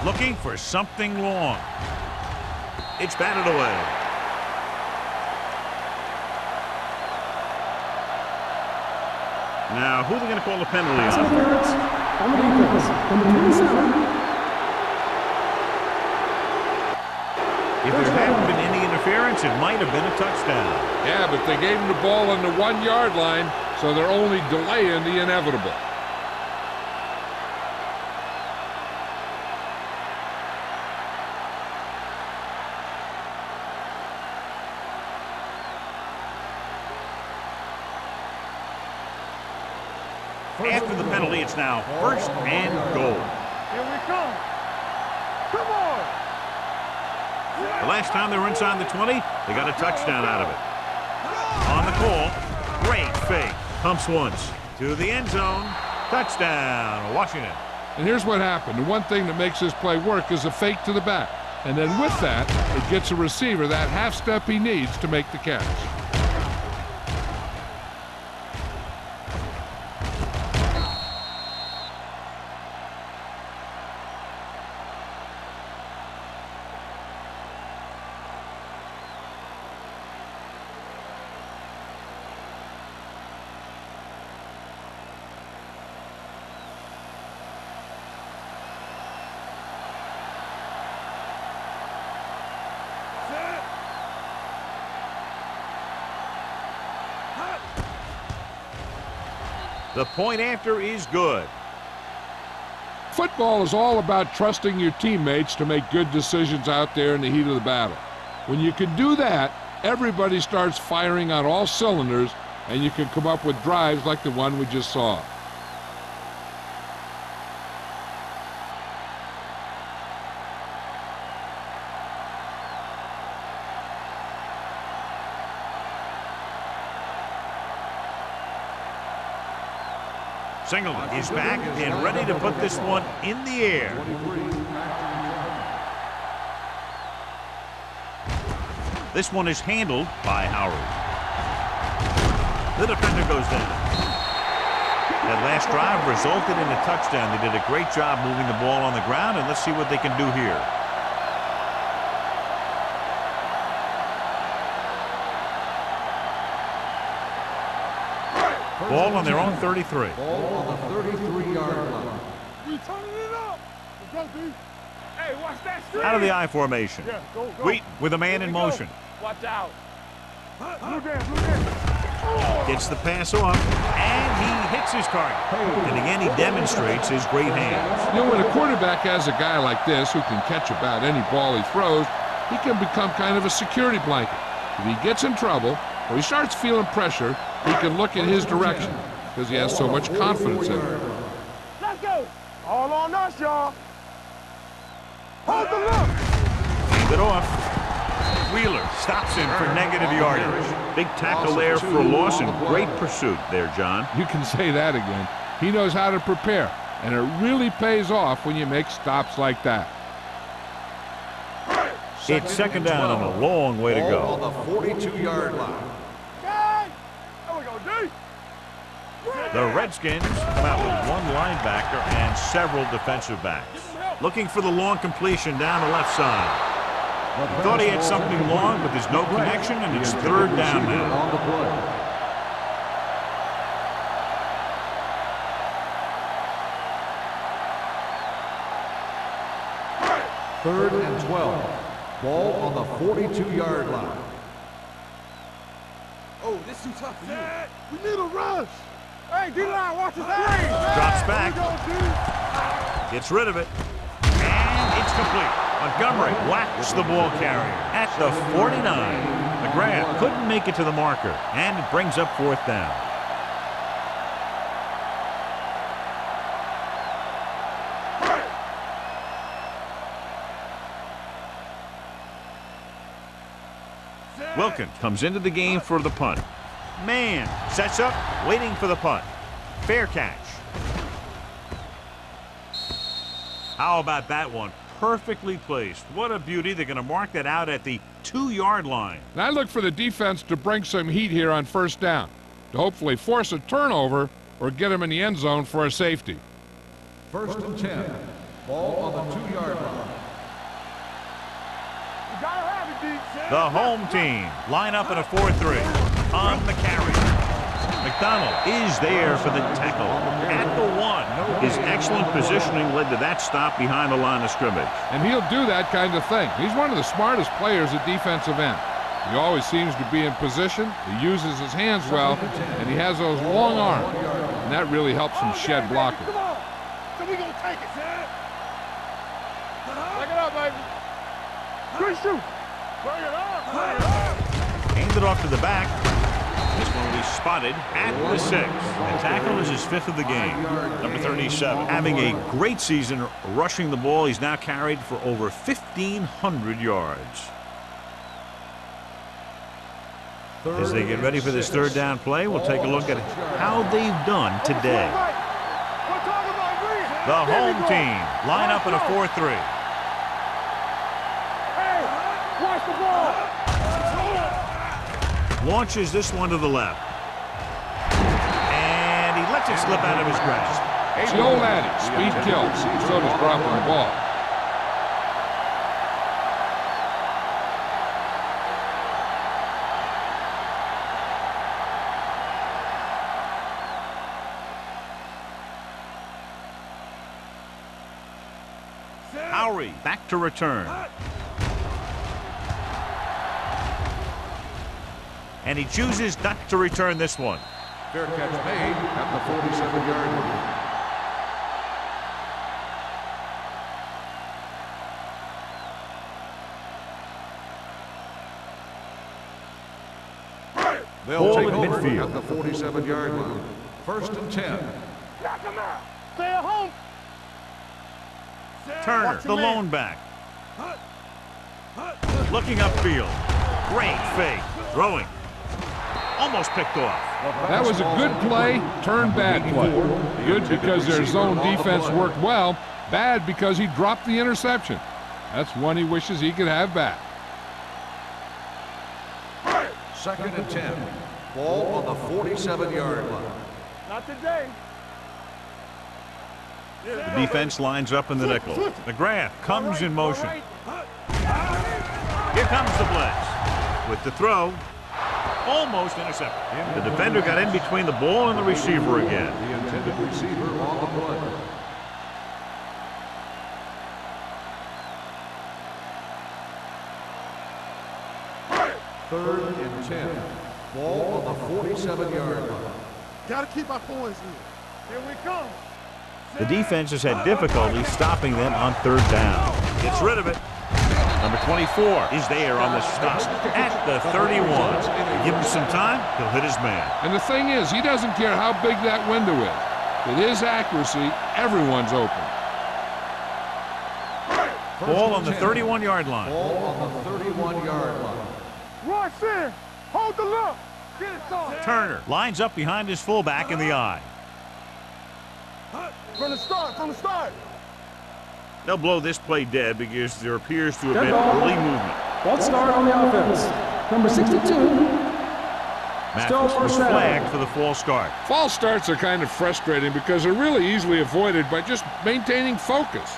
Looking for something long. It's batted away. Now, who are they going to call the penalty on? Interference on the defense. Number 27. If there hadn't been any interference, it might have been a touchdown. Yeah, but they gave him the ball on the 1-yard line, so they're only delaying the inevitable. After the penalty, it's now 1st and goal. Here we come. Come on. The last time they were inside the 20, they got a touchdown out of it. On the call, great fake. Pumps once to the end zone. Touchdown, Washington. And here's what happened. The one thing that makes this play work is a fake to the back. And then with that, it gets a receiver that half step he needs to make the catch. The point after is good. Football is all about trusting your teammates to make good decisions out there in the heat of the battle. When you can do that, everybody starts firing on all cylinders, and you can come up with drives like the one we just saw. Singleton is back and ready to put this one in the air. This one is handled by Howard. The defender goes down. That last drive resulted in a touchdown. They did a great job moving the ball on the ground, and let's see what they can do here. Ball on their own 33. Ball on the 33-yard line. We turning it up. Go, D. Hey, watch that street. Out of the I formation. Yeah, go. Wheat with a man in motion. Watch out. Blue down. Gets the pass off, and he hits his target. And again, he demonstrates his great hands. You know, when a quarterback has a guy like this who can catch about any ball he throws, he can become kind of a security blanket. If he gets in trouble or he starts feeling pressure, he can look in his direction because he has so much confidence in him. Let's go. All on us, y'all. Hold the look. Leave it off. Wheeler stops him for negative yardage. Big tackle there for a loss and great pursuit there, John. You can say that again. He knows how to prepare, and it really pays off when you make stops like that. It's second down and a long way to go. On the 42-yard line. There we go, D. The Redskins come out with one linebacker and several defensive backs. Looking for the long completion down the left side. Thought he had something long, but there's no connection, and it's third down now. On the play. Third and 12. Ball on the 42-yard line. Oh, this too tough for you. We need a rush. Hey, D-line, watch his screen. Drops back. Gets rid of it. And it's complete. Montgomery whacks the ball carrier at the 49. McGrath couldn't make it to the marker, and it brings up fourth down. Wilkins comes into the game for the punt. Man sets up, waiting for the punt. Fair catch. How about that one? Perfectly placed. What a beauty. They're going to mark that out at the 2-yard line. And I look for the defense to bring some heat here on first down, to hopefully force a turnover or get him in the end zone for a safety. First and 10. Ball on the 2-yard line. You gotta have it, D. The home team line up in a 4-3 on the carry. McDonald is there for the tackle at the 1. His excellent positioning led to that stop behind the line of scrimmage. And he'll do that kind of thing. He's one of the smartest players at defensive end. He always seems to be in position, he uses his hands well, and he has those long arms, and that really helps him shed blockers. Come on. So we gonna take it, man. Take it up, baby. Good shoot. Bring it up. Bring it up. Handed off to the back. This one will be spotted at the 6. The tackle is his 5th of the game. Number 37. Having a great season rushing the ball. He's now carried for over 1,500 yards. As they get ready for this third down play, we'll take a look at how they've done today. The home team line up in a 4-3. Hey, watch the ball. Launches this one to the left. And he lets it slip out of his grasp. It's the old adage, speed kills. So does dropping the ball. Howry back to return. And he chooses not to return this one. Fair catch made at the 47-yard line. They'll Ball take in over midfield. at the 47-yard line. First and 10. Knock him out. Stay at home. Turner, Watch the your man. lone back. Looking upfield. Great fake. Throwing. Almost picked off. That was a good play, turned bad play. Good because their zone defense worked well. Bad because he dropped the interception. That's one he wishes he could have back. Second and 10. Ball on the 47-yard line. Not today. The defense lines up in the nickel. McGrath comes in motion. Here comes the blitz. With the throw. Almost intercepted. The defender got in between the ball and the receiver again. The intended receiver on the play. Third and 10. Ball on the 47-yard line. Gotta keep our poise here. Here we come. The defense has had difficulty stopping them on third down. Gets rid of it. Number 24 is there on the stop at the 31. Give him some time, he'll hit his man. And the thing is, he doesn't care how big that window is. With his accuracy, everyone's open. Ball on the 31-yard line. Ball on the 31-yard line. Rush in. Hold the look. Get it started. Turner lines up behind his fullback in the eye. From the start. They'll blow this play dead because there appears to have Dead been ball. early movement. False start on the offense. Number 62. Still Mathis was first down. flagged for the false start. False starts are kind of frustrating because they're really easily avoided by just maintaining focus.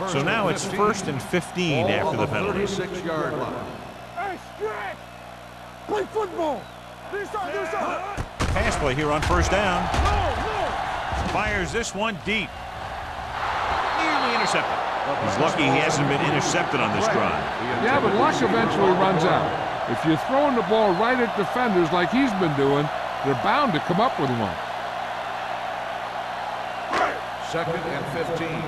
So now it's first and 15 Ball after on the penalty. 36-yard line. Hey, stretch. Play football. Do something. Pass play here on first down. No. Fires this one deep. Nearly intercepted. He's lucky he hasn't been intercepted on this drive. Yeah, but luck eventually runs out. If you're throwing the ball right at defenders like he's been doing, they're bound to come up with one. Second and 15.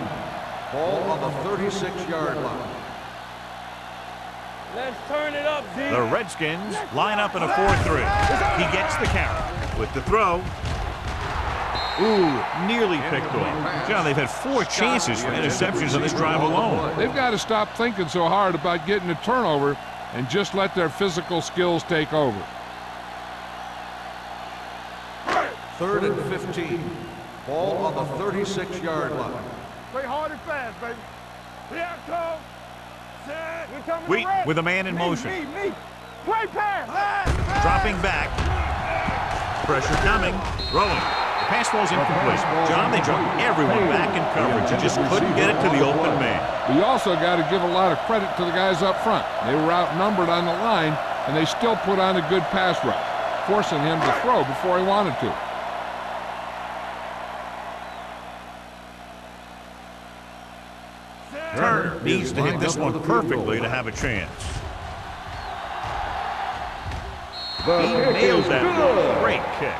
Ball on the 36-yard line. Let's turn it up, D. The Redskins line up in a 4-3. He gets the carry. With the throw. Ooh, nearly picked off. John, they've had 4 chances for interceptions on this drive alone. They've got to stop thinking so hard about getting a turnover and just let their physical skills take over. Third and 15. Ball on the 36-yard line. Play hard and fast, baby. Here I come. Wheat with a man in motion. Me. Play pass. Dropping back. Pressure coming. Throwing. The pass ball's incomplete. John, they dropped everyone back in coverage. You just couldn't get it to the open man. But you also got to give a lot of credit to the guys up front. They were outnumbered on the line, and they still put on a good pass rush, forcing him to throw before he wanted to. Turner needs to hit this one perfectly to have a chance. He nailed that one. Great kick.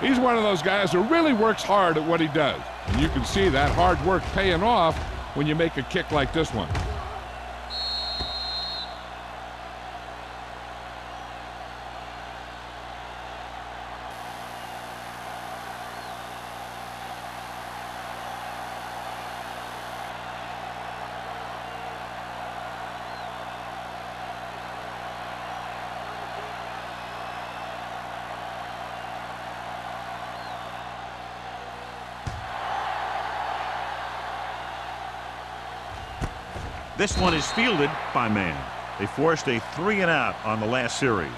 He's one of those guys who really works hard at what he does. And you can see that hard work paying off when you make a kick like this one. This one is fielded by man. They forced a 3-and-out on the last series.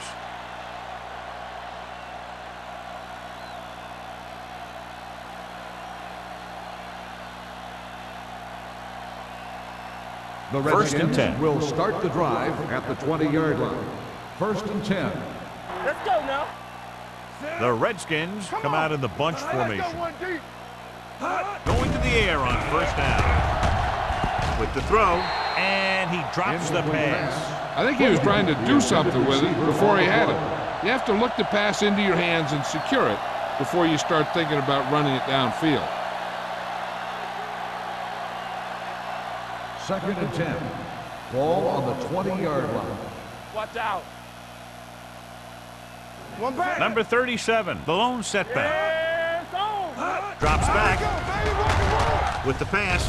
The First and 10. will start the drive at the 20-yard line. First and 10. Let's go now. The Redskins come out in the bunch formation. Going to the air on first down. With the throw, and he drops the pass. I think he was trying to do something with it before he had it. You have to look the pass into your hands and secure it before you start thinking about running it downfield. Second and 10. Ball on the 20-yard line. Watch out. One back. Number 37, the lone setback. Yeah, it's on. Drops back with the pass,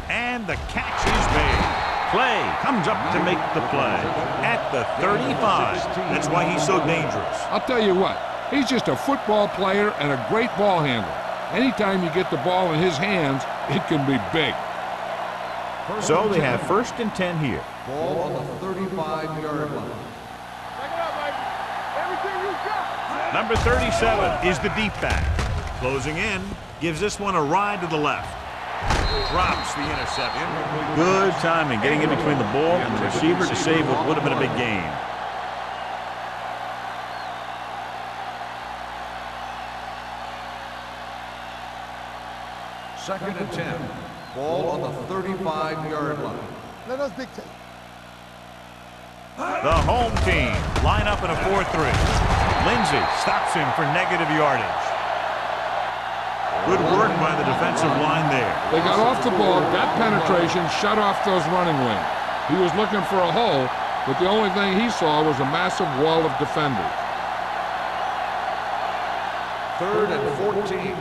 and the catch is made. Clay comes up to make the play at the 35. That's why he's so dangerous. I'll tell you what, he's just a football player and a great ball handler. Anytime you get the ball in his hands, it can be big. So they have 1st and 10 here. Ball on the 35-yard line. Take it up, baby. Everything you got. Number 37 is the deep back. Closing in, gives this one a ride to the left. Drops the interception. Good timing, getting in between the ball and the receiver to save what would have been a big gain. Second and 10. Ball on the 35-yard line. Let us dictate. The home team line up in a 4-3. Lindsey stops him for negative yardage. Good work by the defensive line there. They got off the ball, got penetration, shut off those running lanes. He was looking for a hole, but the only thing he saw was a massive wall of defenders. 3rd and 14.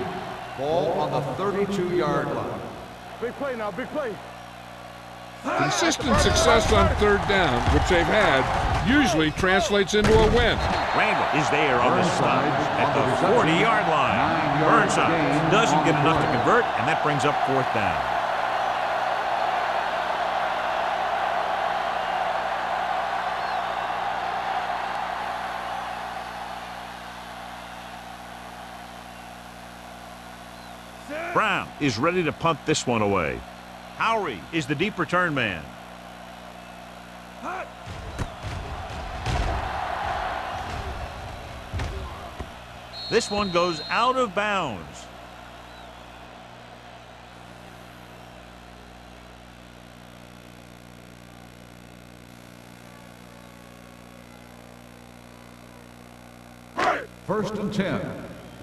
Ball on the 32-yard line. Big play now, big play. Consistent success on 3rd down, which they've had, usually translates into a win. Randall is there on the stop at the 40-yard line. Burnside doesn't get enough to convert, and that brings up 4th down. Brown is ready to punt this one away. Howry is the deep return man. This one goes out of bounds. First and 10.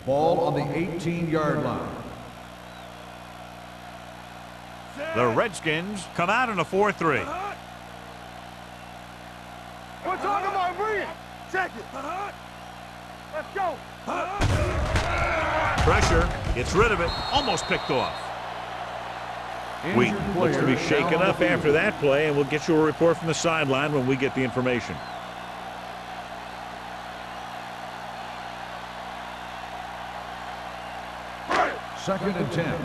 Ball on the 18-yard line. The Redskins come out in a 4-3. We're talking about Breen. Check it. Let's go. Pressure, gets rid of it, almost picked off. Wheat looks to be shaken up after that play, and we'll get you a report from the sideline when we get the information. Second and 10.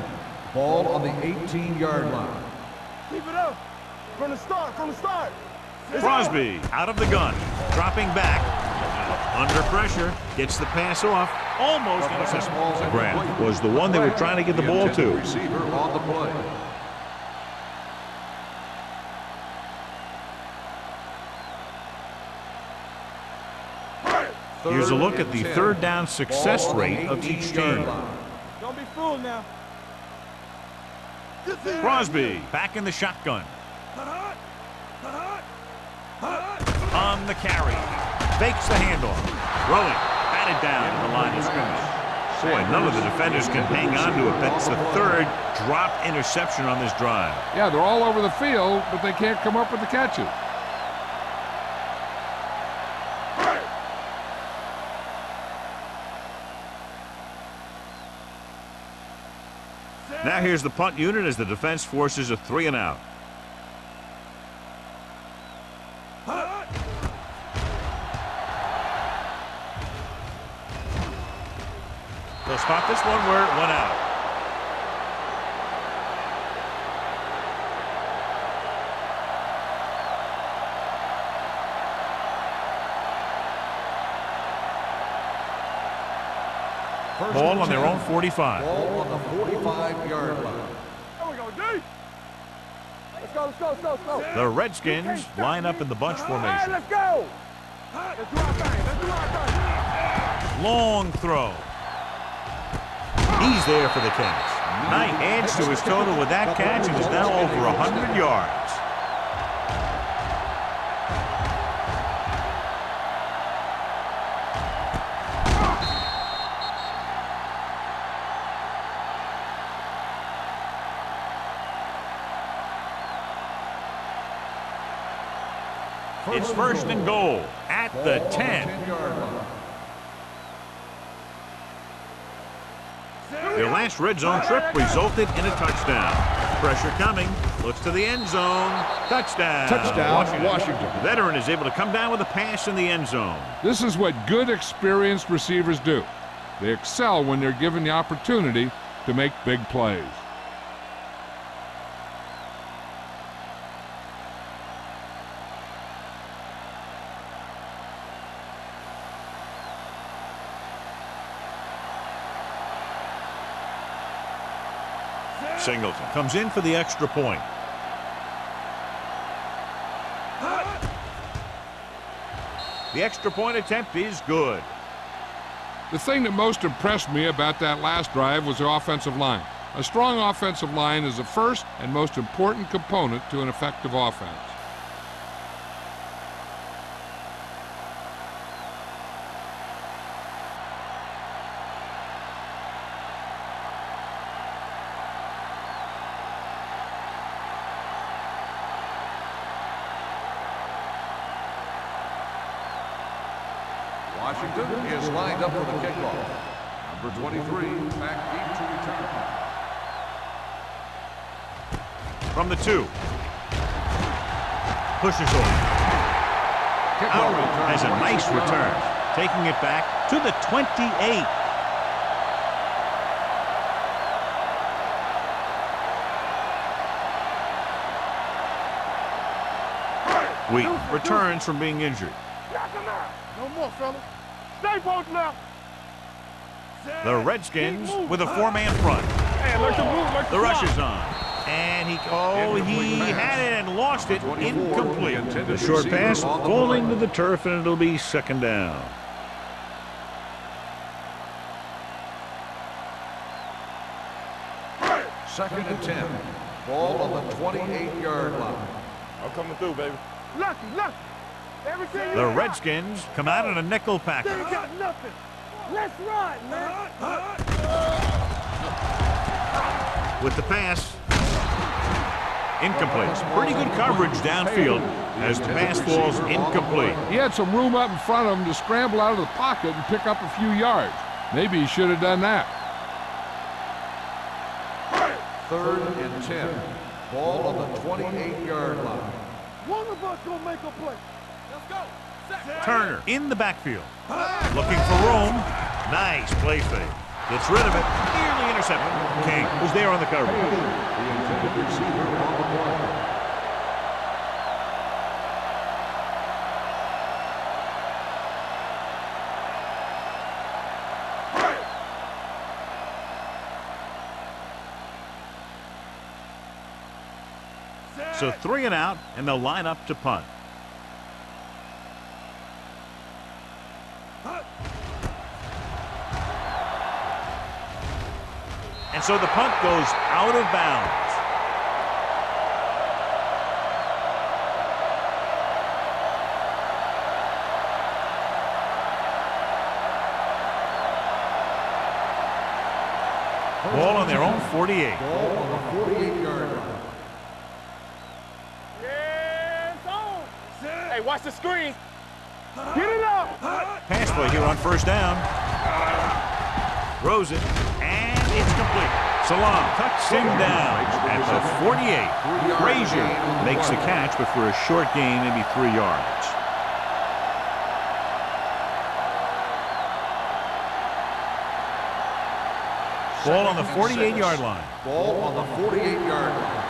Ball on the 18-yard line. Keep it up. From the start. Crosby out of the gun, dropping back. Under pressure, gets the pass off, almost intercepted. Grant was the one they were trying to get the ball to. Receiver on the play. Here's a look at the 3rd down success rate of each team. Don't be fooled now. Crosby back in the shotgun. On the carry. Fakes the handoff. Rolling. Batted down at the line of scrimmage. Boy, none of the defenders can hang on to it. That's the 3rd dropped interception on this drive. Yeah, they're all over the field, but they can't come up with the catches. Now here's the punt unit as the defense forces a 3 and out. They'll spot this one where it went out. Ball on their own 45. Ball on the 45-yard line. There we go, D. Let's go. The Redskins line up in the bunch All right, formation. let's go. Let's do our thing. Long throw. He's there for the catch. Knight adds to his total with that catch and is now over 100 yards. It's 1st and goal at the 10. Their last red zone trip resulted in a touchdown. Pressure coming. Looks to the end zone. Touchdown. Touchdown, Washington. The veteran is able to come down with a pass in the end zone. This is what good, experienced receivers do. They excel when they're given the opportunity to make big plays. Singleton comes in for the extra point. The extra point attempt is good. The thing that most impressed me about that last drive was the offensive line. A strong offensive line is the first and most important component to an effective offense. Washington is lined up for the kickoff. Number 23, back deep to return. From the 2. Pushes over. Howard has a nice return. Taking it back to the 28. Wheat returns from being injured. No more, fella. Stay posted now. The Redskins with a 4-man front. Hey, like the blue, like The rush is on. And he had it and lost it. Incomplete. The short pass falling to the turf, and it'll be second down. Second and 10. Ball on the 28-yard line. I'm coming through, baby. Lucky. Everything The Redskins come out in a nickel package. They ain't got nothing. Let's ride, man. With the pass. Incomplete. Pretty good coverage downfield as the pass falls incomplete. He had some room up in front of him to scramble out of the pocket and pick up a few yards. Maybe he should have done that. Third and 10. Ball on the 28-yard line. One of us gonna make a play. Let's go. Turner in the backfield. Looking for room. Nice play fake. Gets rid of it. Nearly intercepted. King was there on the coverage. The intended receiver on the play. So 3 and out, and they'll line up to punt. And so the punt goes out of bounds. Ball on their own 48. Ball on the 48-yard line. Hey, watch the screen. Get it up. Pass play here on first down. Throws it, and it's complete. Salam cuts him down at the 48. Frazier makes the catch, but for a short gain, maybe 3 yards. Ball on the 48-yard line. Ball on the 48-yard line.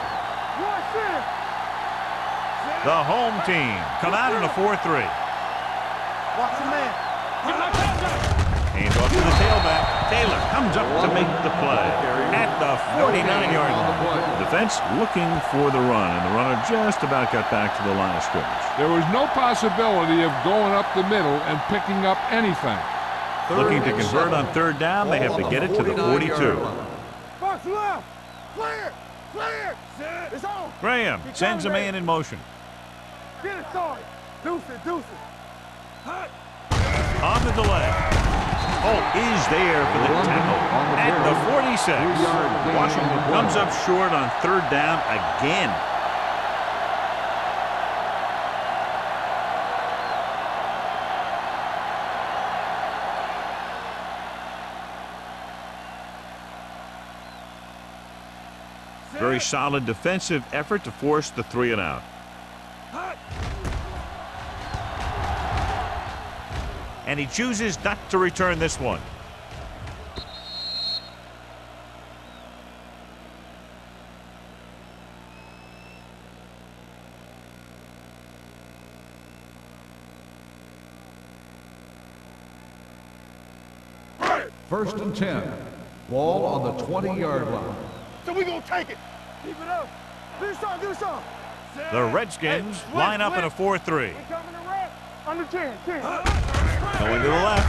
Watch this. The home team come out in a 4-3. Watch the man. Hand off to the tailback. Taylor comes up to make the play at the 49-yard line. Defense looking for the run, and the runner just about got back to the line of scrimmage. There was no possibility of going up the middle and picking up anything. Looking to convert on third down, they have to get it to the 42. Box left. Clear. It's on. Graham sends a man in motion. Get it started. Deuce it. On the delay. Holt is there for the tackle at the 46. Washington comes up short on third down again. Very solid defensive effort to force the 3 and out. And he chooses not to return this one. First and 10. Ball on the 20-yard line. So we gonna take it. Keep it up. Do something. The Redskins line up in a 4-3. We coming to rest. Under 10. Going to the left.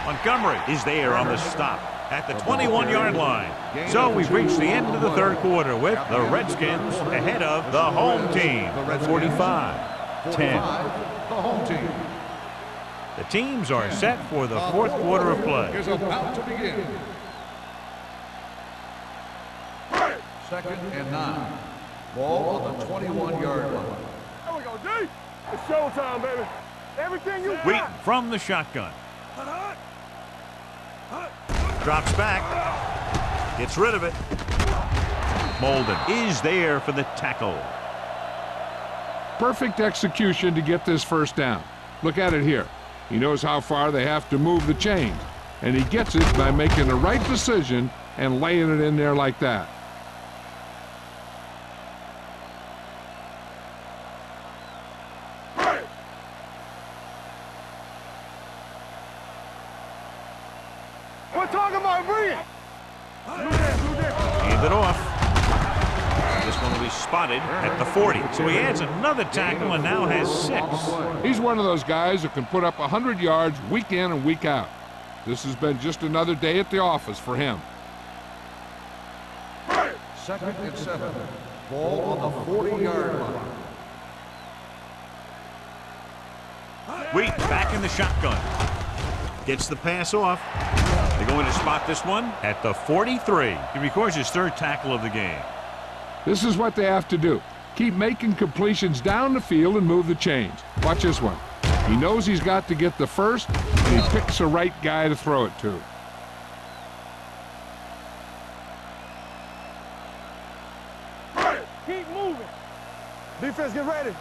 Montgomery is there on the stop at the 21-yard line. So we've reached the end of the third quarter with the Redskins ahead of the home team. 45-10. The home team. The teams are set for the fourth quarter of play. Is about to begin. Second and 9. Ball on the 21-yard line. There we go, D. It's showtime, baby. Everything you Wheaton got. from the shotgun. Drops back. Gets rid of it. Molden is there for the tackle. Perfect execution to get this first down. Look at it here. He knows how far they have to move the chains, and he gets it by making the right decision and laying it in there like that. We're talking about brilliant. Hand it off. This one will be spotted at the 40. So he adds another tackle and now has 6. He's one of those guys who can put up 100 yards week in and week out. This has been just another day at the office for him. Second and 7. Ball on the 40-yard line. Wheaton back in the shotgun. Gets the pass off. They're going to spot this one at the 43. He records his 3rd tackle of the game. This is what they have to do. Keep making completions down the field and move the chains. Watch this one. He knows he's got to get the first, and he picks the right guy to throw it to. Keep moving. Defense, get ready.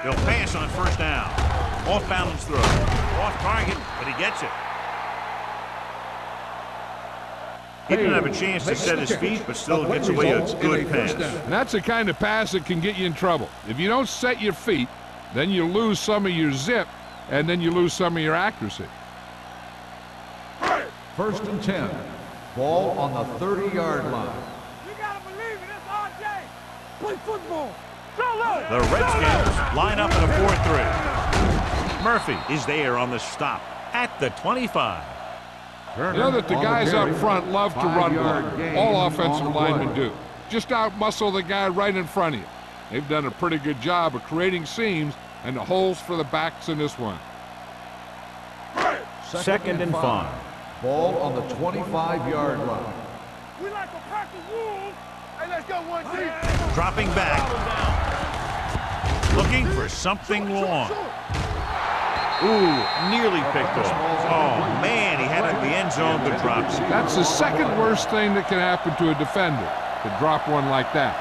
They'll pass on first down. Off balance throw. Off target, but he gets it. He didn't have a chance to set his feet, but still gets away a good pass. And that's the kind of pass that can get you in trouble. If you don't set your feet, then you lose some of your zip, and then you lose some of your accuracy. First and 10. Ball on the 30-yard line. You gotta believe it. It's our day. Play football. The Redskins line up in a 4-3. Murphy is there on the stop at the 25. You know that the guys up front love to run block. All offensive linemen do. Just out-muscle the guy right in front of you. They've done a pretty good job of creating seams and the holes for the backs in this one. Second and 5. Ball on the 25-yard line. We like a pack of wolves. Hey, let's go one deep. Dropping back. Looking for something long. Ooh, nearly picked off. Oh, man, he had it in the end zone but drops it. That's the second worst thing that can happen to a defender, to drop one like that.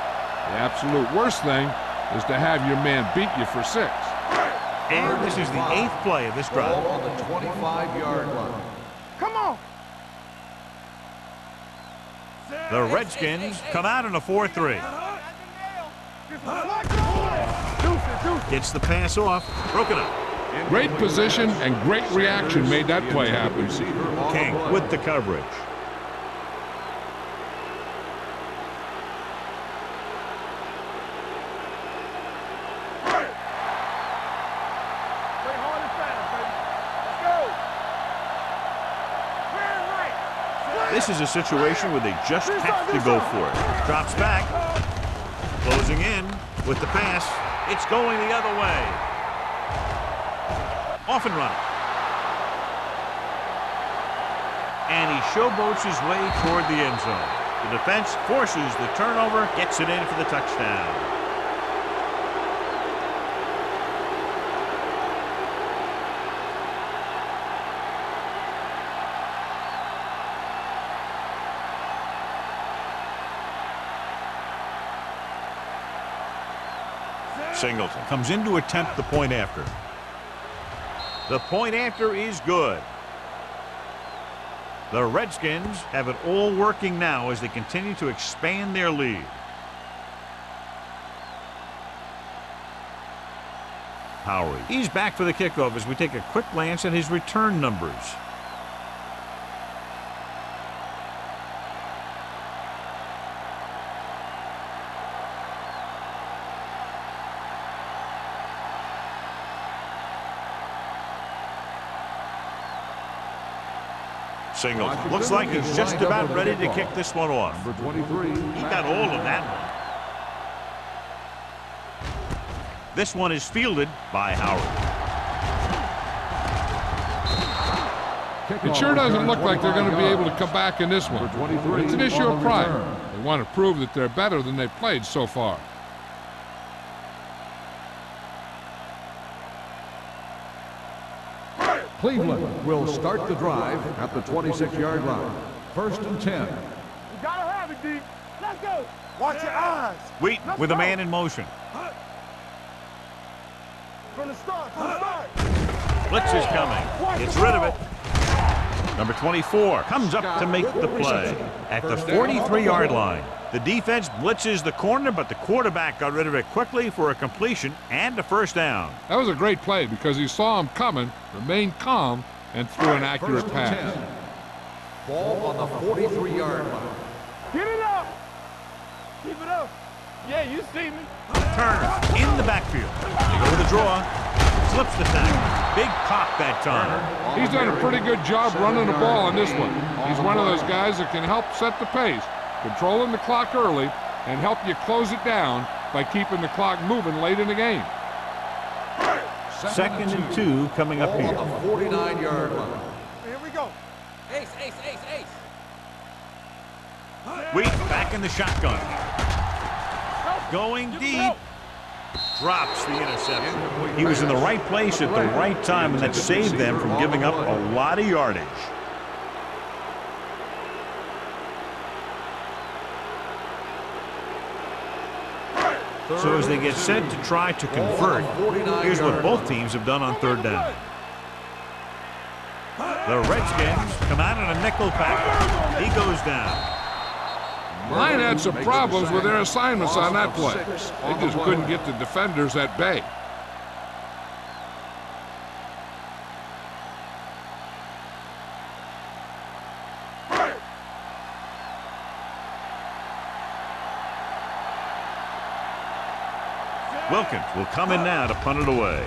The absolute worst thing is to have your man beat you for 6. And this is the 8th play of this drive. Ball on the 25-yard line. Come on. The Redskins come out in a 4-3. Gets the pass off. Broken up. Great position and great reaction made that play happen. King with the coverage. Play hard and fast, baby. Let's go. This is a situation where they just have to go for it. Drops back. Closing in with the pass. It's going the other way. Off and running. And he showboats his way toward the end zone. The defense forces the turnover, gets it in for the touchdown. Singleton comes in to attempt the point after. The point after is good. The Redskins have it all working now as they continue to expand their lead. Howery. He's back for the kickoff as we take a quick glance at his return numbers. Singleton looks like he's just about ready to kick this one off. Number 23. He got all of that one. This one is fielded by Howery. It sure doesn't look like they're going to be able to come back in this one. It's an issue of pride. They want to prove that they're better than they've played so far. Cleveland will start the drive at the 26-yard line. 1st and 10. You gotta have it, D. Let's go. Watch your eyes. Wheaton with a man in motion. From the start, from the start. Blitz is coming. Gets rid of it. Number 24 comes up to make the play at the 43-yard line. The defense blitzes the corner, but the quarterback got rid of it quickly for a completion and a first down. That was a great play because he saw him coming, remained calm, and threw an accurate 1st and pass. 10. Ball on the 43-yard line. Get it up. Keep it up. Yeah, you see me. Turner in the backfield. They go with the draw. Slips the tackle. Big pop that time. He's done a pretty good job running the ball on this one. He's one of those guys that can help set the pace, controlling the clock early, and help you close it down by keeping the clock moving late in the game. 2nd and 2 coming up here. On the 49-yard line. Here we go. Ace, ace, ace, ace. Wheaton back in the shotgun. Going deep. Drops the interception. He was in the right place at the right time, and that saved them from giving up a lot of yardage. So as they get set to try to convert, here's what both teams have done on 3rd down. The Redskins come out in a nickel package. He goes down. Line had some problems with their assignments on that play. They just couldn't get the defenders at bay. Wilkins will come in now to punt it away.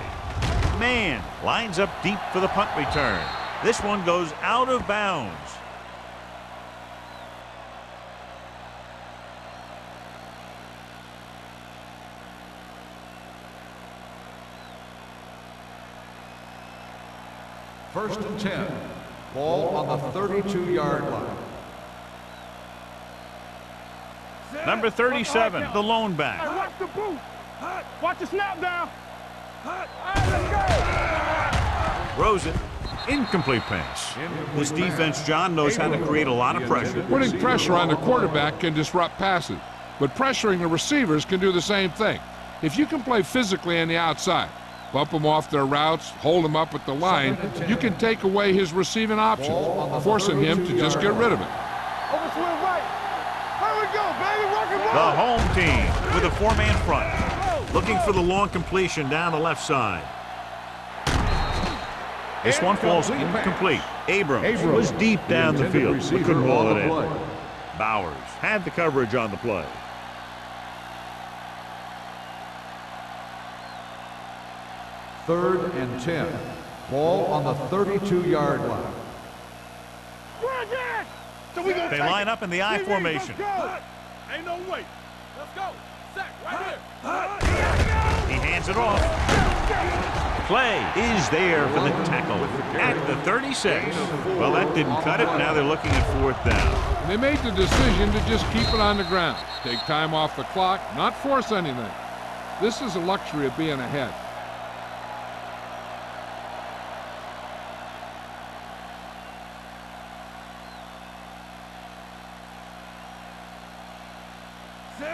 Man lines up deep for the punt return. This one goes out of bounds. First and 10. Ball on the 32-yard line. Number 37, the lone Hey, back. watch the boot. Watch the snap down. Hey, let's go. Throws it. Incomplete pass. This defense, John, knows how to create a lot of pressure. Putting pressure on the quarterback can disrupt passes, but pressuring the receivers can do the same thing. If you can play physically on the outside, bump them off their routes, hold them up at the line, you can take away his receiving options, forcing him to just get rid of it. Over swing right. Here we go, baby. Rock and roll. The home team with a four-man front. Looking for the long completion down the left side. This one falls incomplete. Abrams was deep down the field, but couldn't ball it in. Bowers had the coverage on the play. Third and 10. Ball on the 32-yard line. So we gonna They take line it. up in the I Let's formation. go. Ain't no way. Let's go. Sack right here. He hands it off. Play is there for the tackle at the 36. Well, that didn't cut it. Now they're looking at 4th down. They made the decision to just keep it on the ground, take time off the clock, not force anything. This is a luxury of being ahead.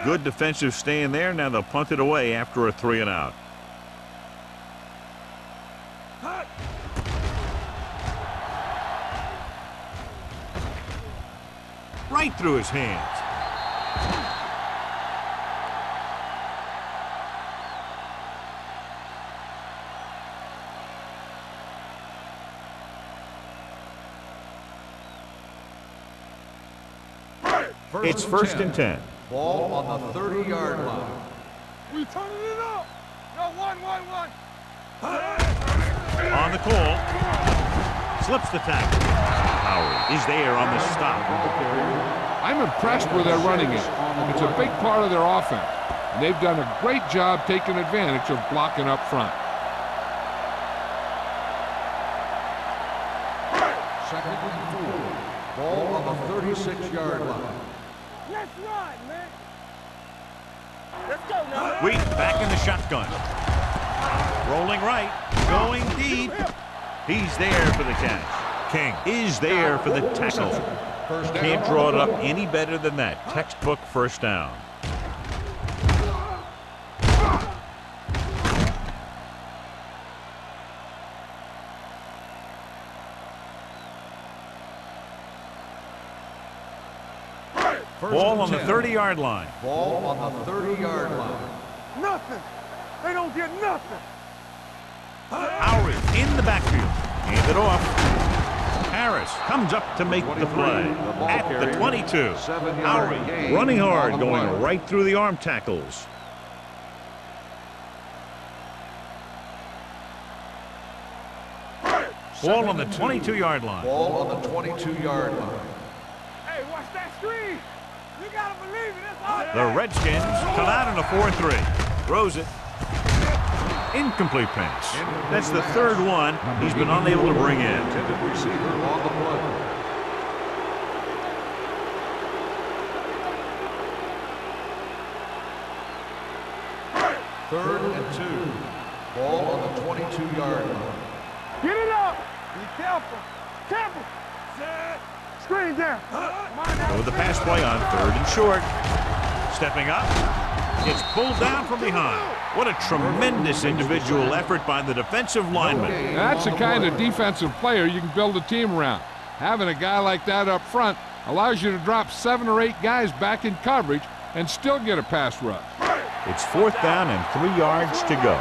Good defensive stand there. Now they'll punt it away after a 3 and out. Right through his hands. It's first and 10. Ball on the 30-yard line. We turning it up. Yo, 1-1-1. On the call. Slips the tackle. Howard is there on the stop. I'm impressed with their running game. It's a big part of their offense. And they've done a great job taking advantage of blocking up front. Second and 4. Ball on the 36-yard line. Let's ride, man. Let's go now. Wheat back in the shotgun. Rolling right. Going deep. He's there for the catch. King is there for the tackle. Can't draw it up any better than that. Textbook first down. Ball on the 30-yard line. Ball on the 30-yard line. Nothing. They don't get nothing. Howard in the backfield. Hand it off. Harris comes up to make the play at the 22. Howard running hard, going right through the arm tackles. Ball on the 22-yard line. Ball on the 22-yard line. Hey, watch that screen. You gotta believe it. That's all. The Redskins come out in a 4-3. Throws it. Incomplete pass. That's the third one he's been unable to bring in. Intended receiver on the play. Third and 2. Ball on the 22-yard line. Get it up. Be careful. Careful. Screen down. With the pass play on 3rd and short. Stepping up. It's pulled down from behind. What a tremendous individual effort by the defensive lineman. That's the kind of defensive player you can build a team around. Having a guy like that up front allows you to drop 7 or 8 guys back in coverage and still get a pass rush. It's 4th down and 3 yards to go.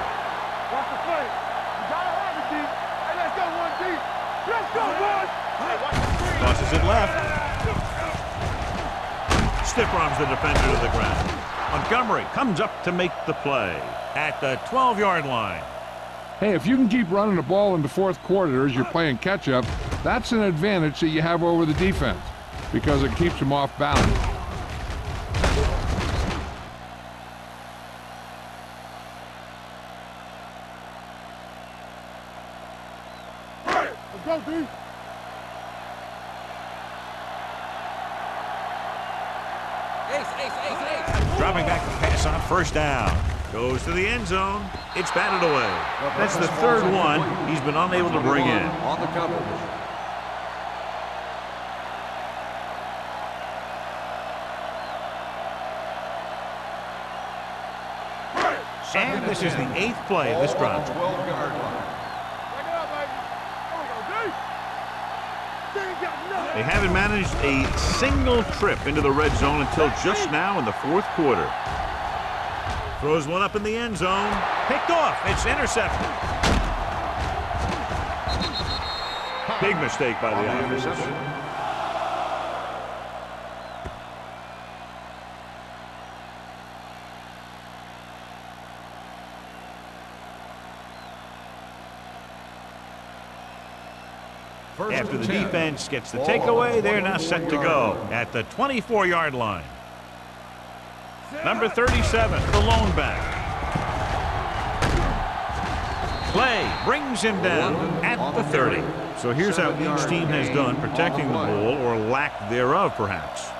Watch the play. You gotta have it deep. Hey, let's go one deep. Let's go, boys. Hey, watch the screen. Tosses it left. Stiff arms the defender to the ground. Montgomery comes up to make the play at the 12-yard line. Hey, if you can keep running the ball in the 4th quarter as you're playing catch-up, that's an advantage that you have over the defense because it keeps them off balance. Let's go, D. Ace. Dropping back to pass on 1st down. Goes to the end zone. It's batted away. That's the 3rd one he's been unable to bring in. On the coverage. And this is the 8th play of this drive. 12-yard line. Take it up, baby. There we go, D. They ain't got nothing. They haven't managed a single trip into the red zone until just now in the 4th quarter. Throws one up in the end zone. Picked off. It's intercepted. Big mistake by the interception. After the defense gets the takeaway, they're now set to go at the 24-yard line. Number 37, the lone back. Clay brings him down at the 30. So here's how each team has done protecting the ball, or lack thereof, perhaps.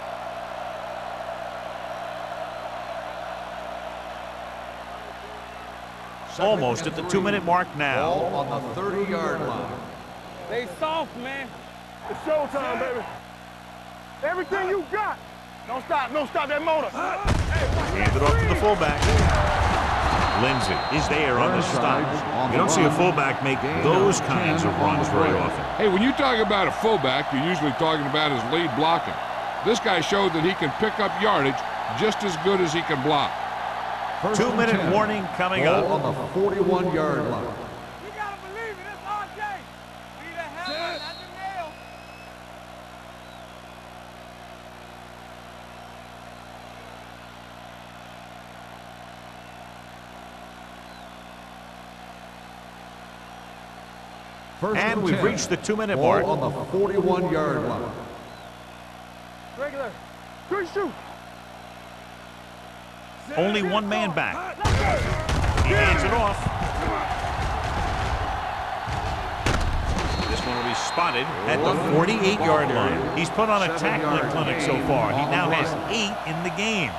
Almost at the 2-minute mark now. Ball on the 30-yard line. They soft, man. It's showtime, baby. Everything you got. Don't stop that motor. Hey, watch Hand it off to the fullback. Lindsey is there on the stop. You don't see a fullback make those kinds of runs very often. Hey, when you talk about a fullback, you're usually talking about his lead blocking. This guy showed that he can pick up yardage just as good as he can block. 2-minute warning coming up. On the 41-yard line. You gotta believe it. It's RJ. Be the hammer, not the nail. And we've reached the 2-minute mark. On the 41-yard line. Regular. Good shoot. Only one man back. He hands it off. This one will be spotted at the 48-yard line. He's put on a tackling clinic so far. He now has 8 in the game.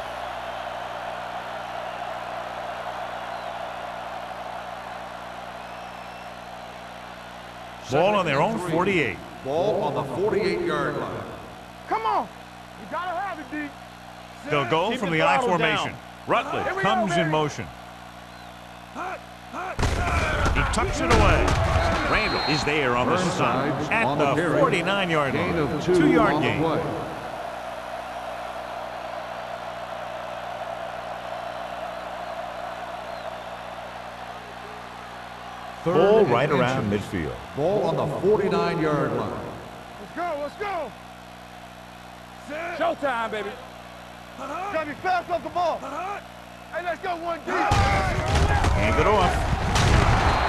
Ball on their own 48. Ball on the 48-yard line. Come on. You gotta have it, D. They'll go from the I formation. Rutledge comes in motion. He tucks it away. Randall is there on the side at the 49-yard line. 2-yard gain. Ball right around midfield. Ball on the 49-yard line. Let's go. Let's go. Showtime, baby. Gotta be fast off the ball. Hey, let's go 1 deep. Hand it off.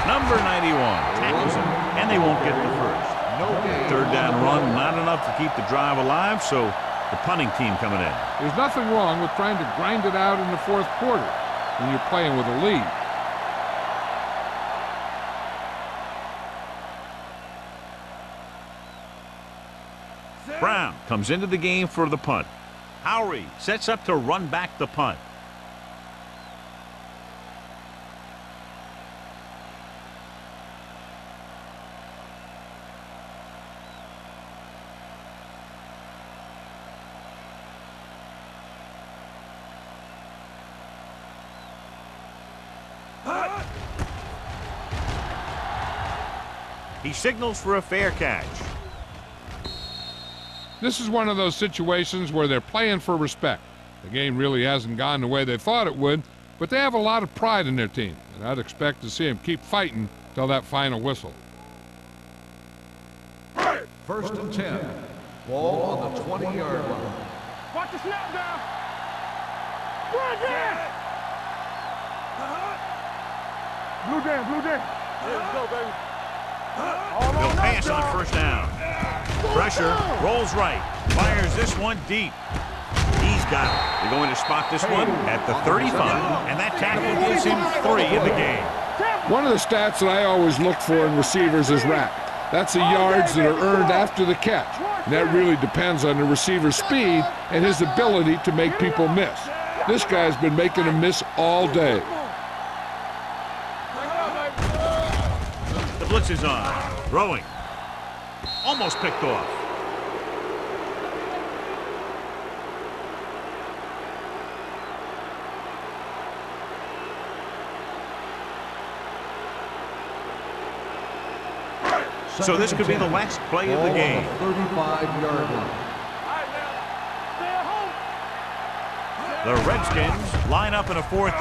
Number 91 tackles him, and they won't get the first. Third down run, not enough to keep the drive alive, so the punting team coming in. There's nothing wrong with trying to grind it out in the fourth quarter when you're playing with a lead. Brown comes into the game for the punt. Howry sets up to run back the punt. He signals for a fair catch. This is one of those situations where they're playing for respect. The game really hasn't gone the way they thought it would, but they have a lot of pride in their team, and I'd expect to see them keep fighting till that final whistle. 1st and 10. Ball on the 20-yard line. Watch the snap down. Run down. Blue down, blue down. Let's go, baby. They'll pass on 1st down. Pressure, rolls right, fires this one deep. He's got it. They're going to spot this one at the 35, and that tackle gives him 3 in the game. One of the stats that I always look for in receivers is RAP. That's the yards that are earned after the catch. And that really depends on the receiver's speed and his ability to make people miss. This guy's been making them miss all day. The blitz is on. Throwing. Almost picked off. So this could be the last play of the game. 35-yard line. The Redskins line up in a 4-3.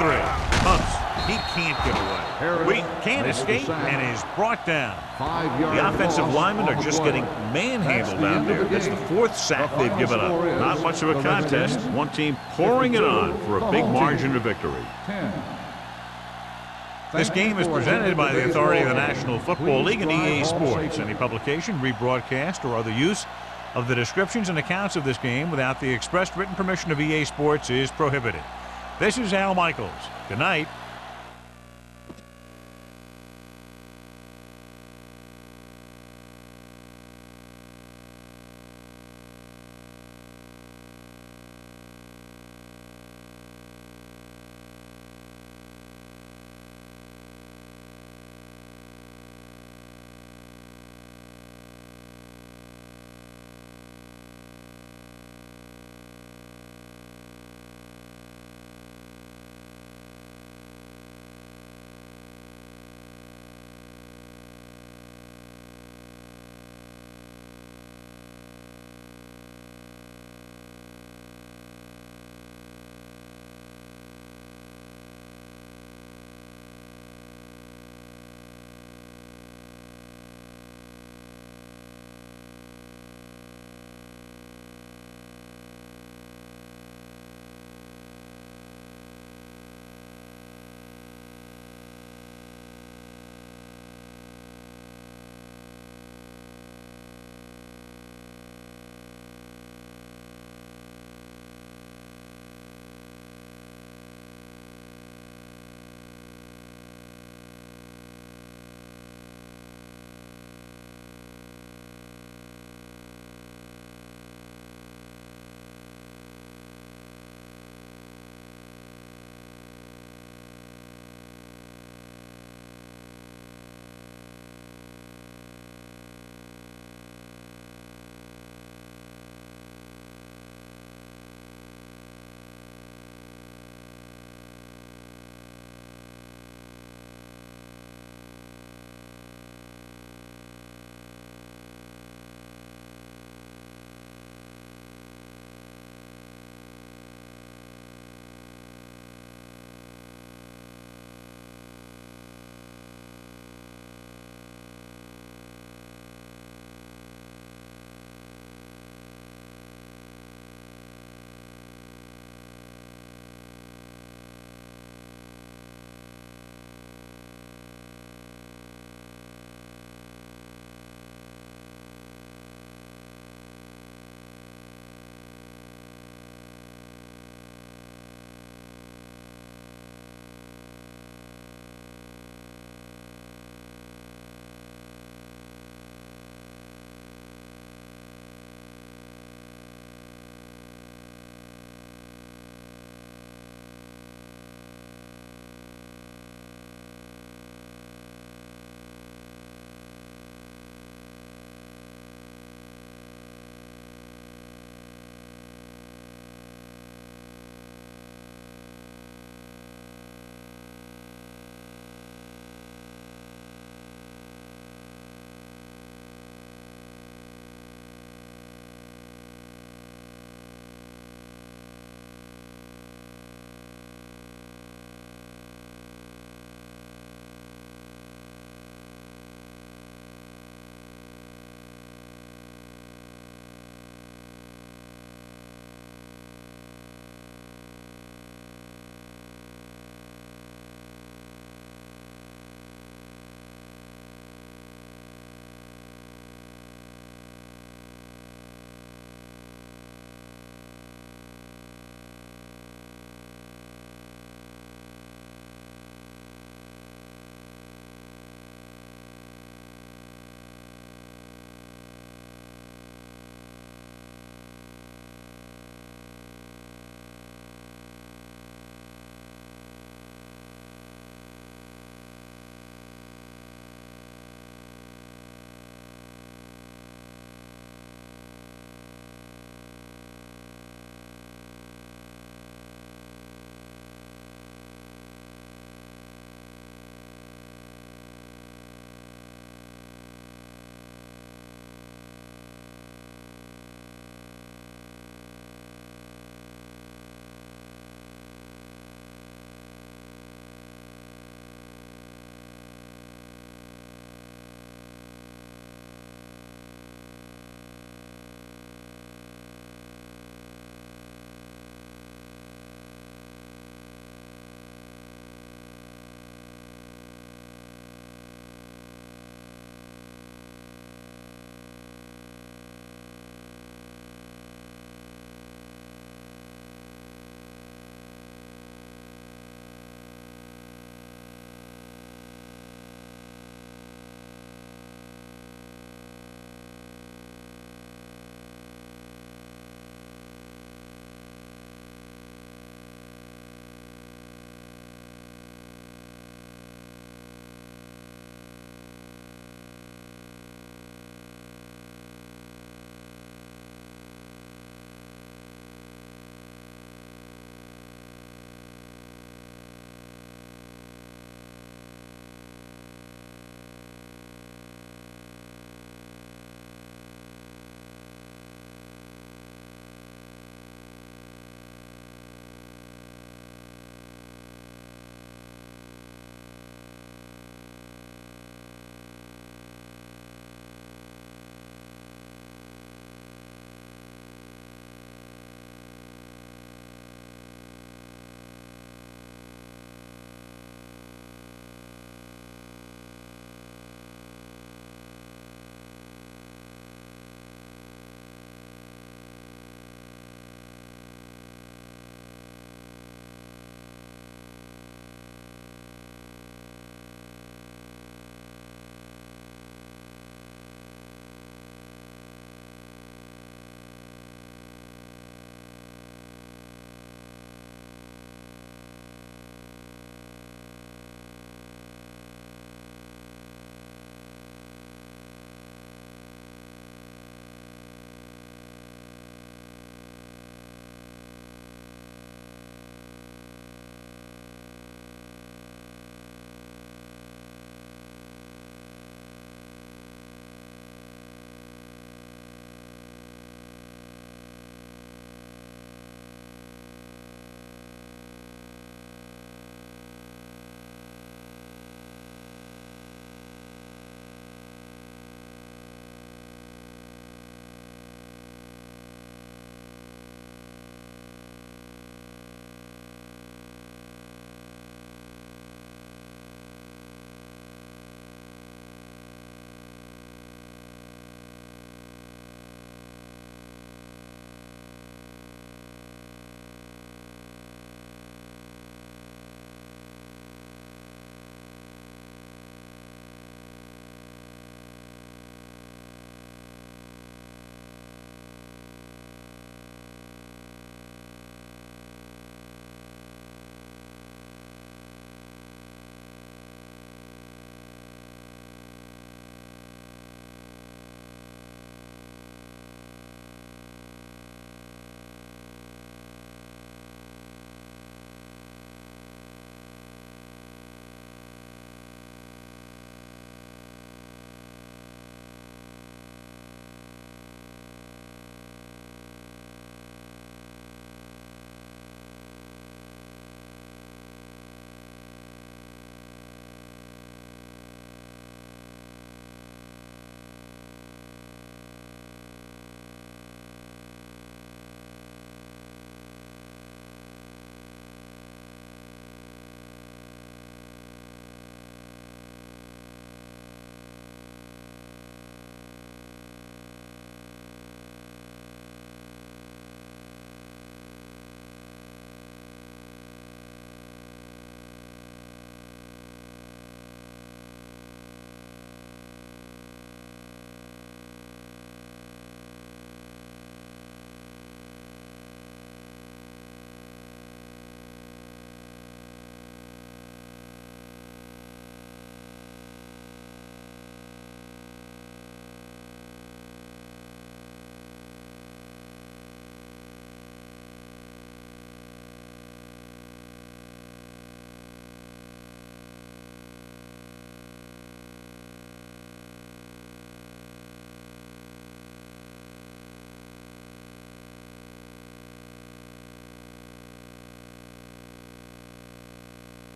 Pumps. He can't get away. Wheat can't escape and is brought down. 5-yard The offensive loss linemen are just getting manhandled down there. That's the 4th sack they've given up. Not much of a contest. One team pouring it on for a big margin of victory. 10. This game is presented by the authority of the National Football League and EA Sports. Any publication, rebroadcast, or other use of the descriptions and accounts of this game without the express written permission of EA Sports is prohibited. This is Al Michaels. Good night.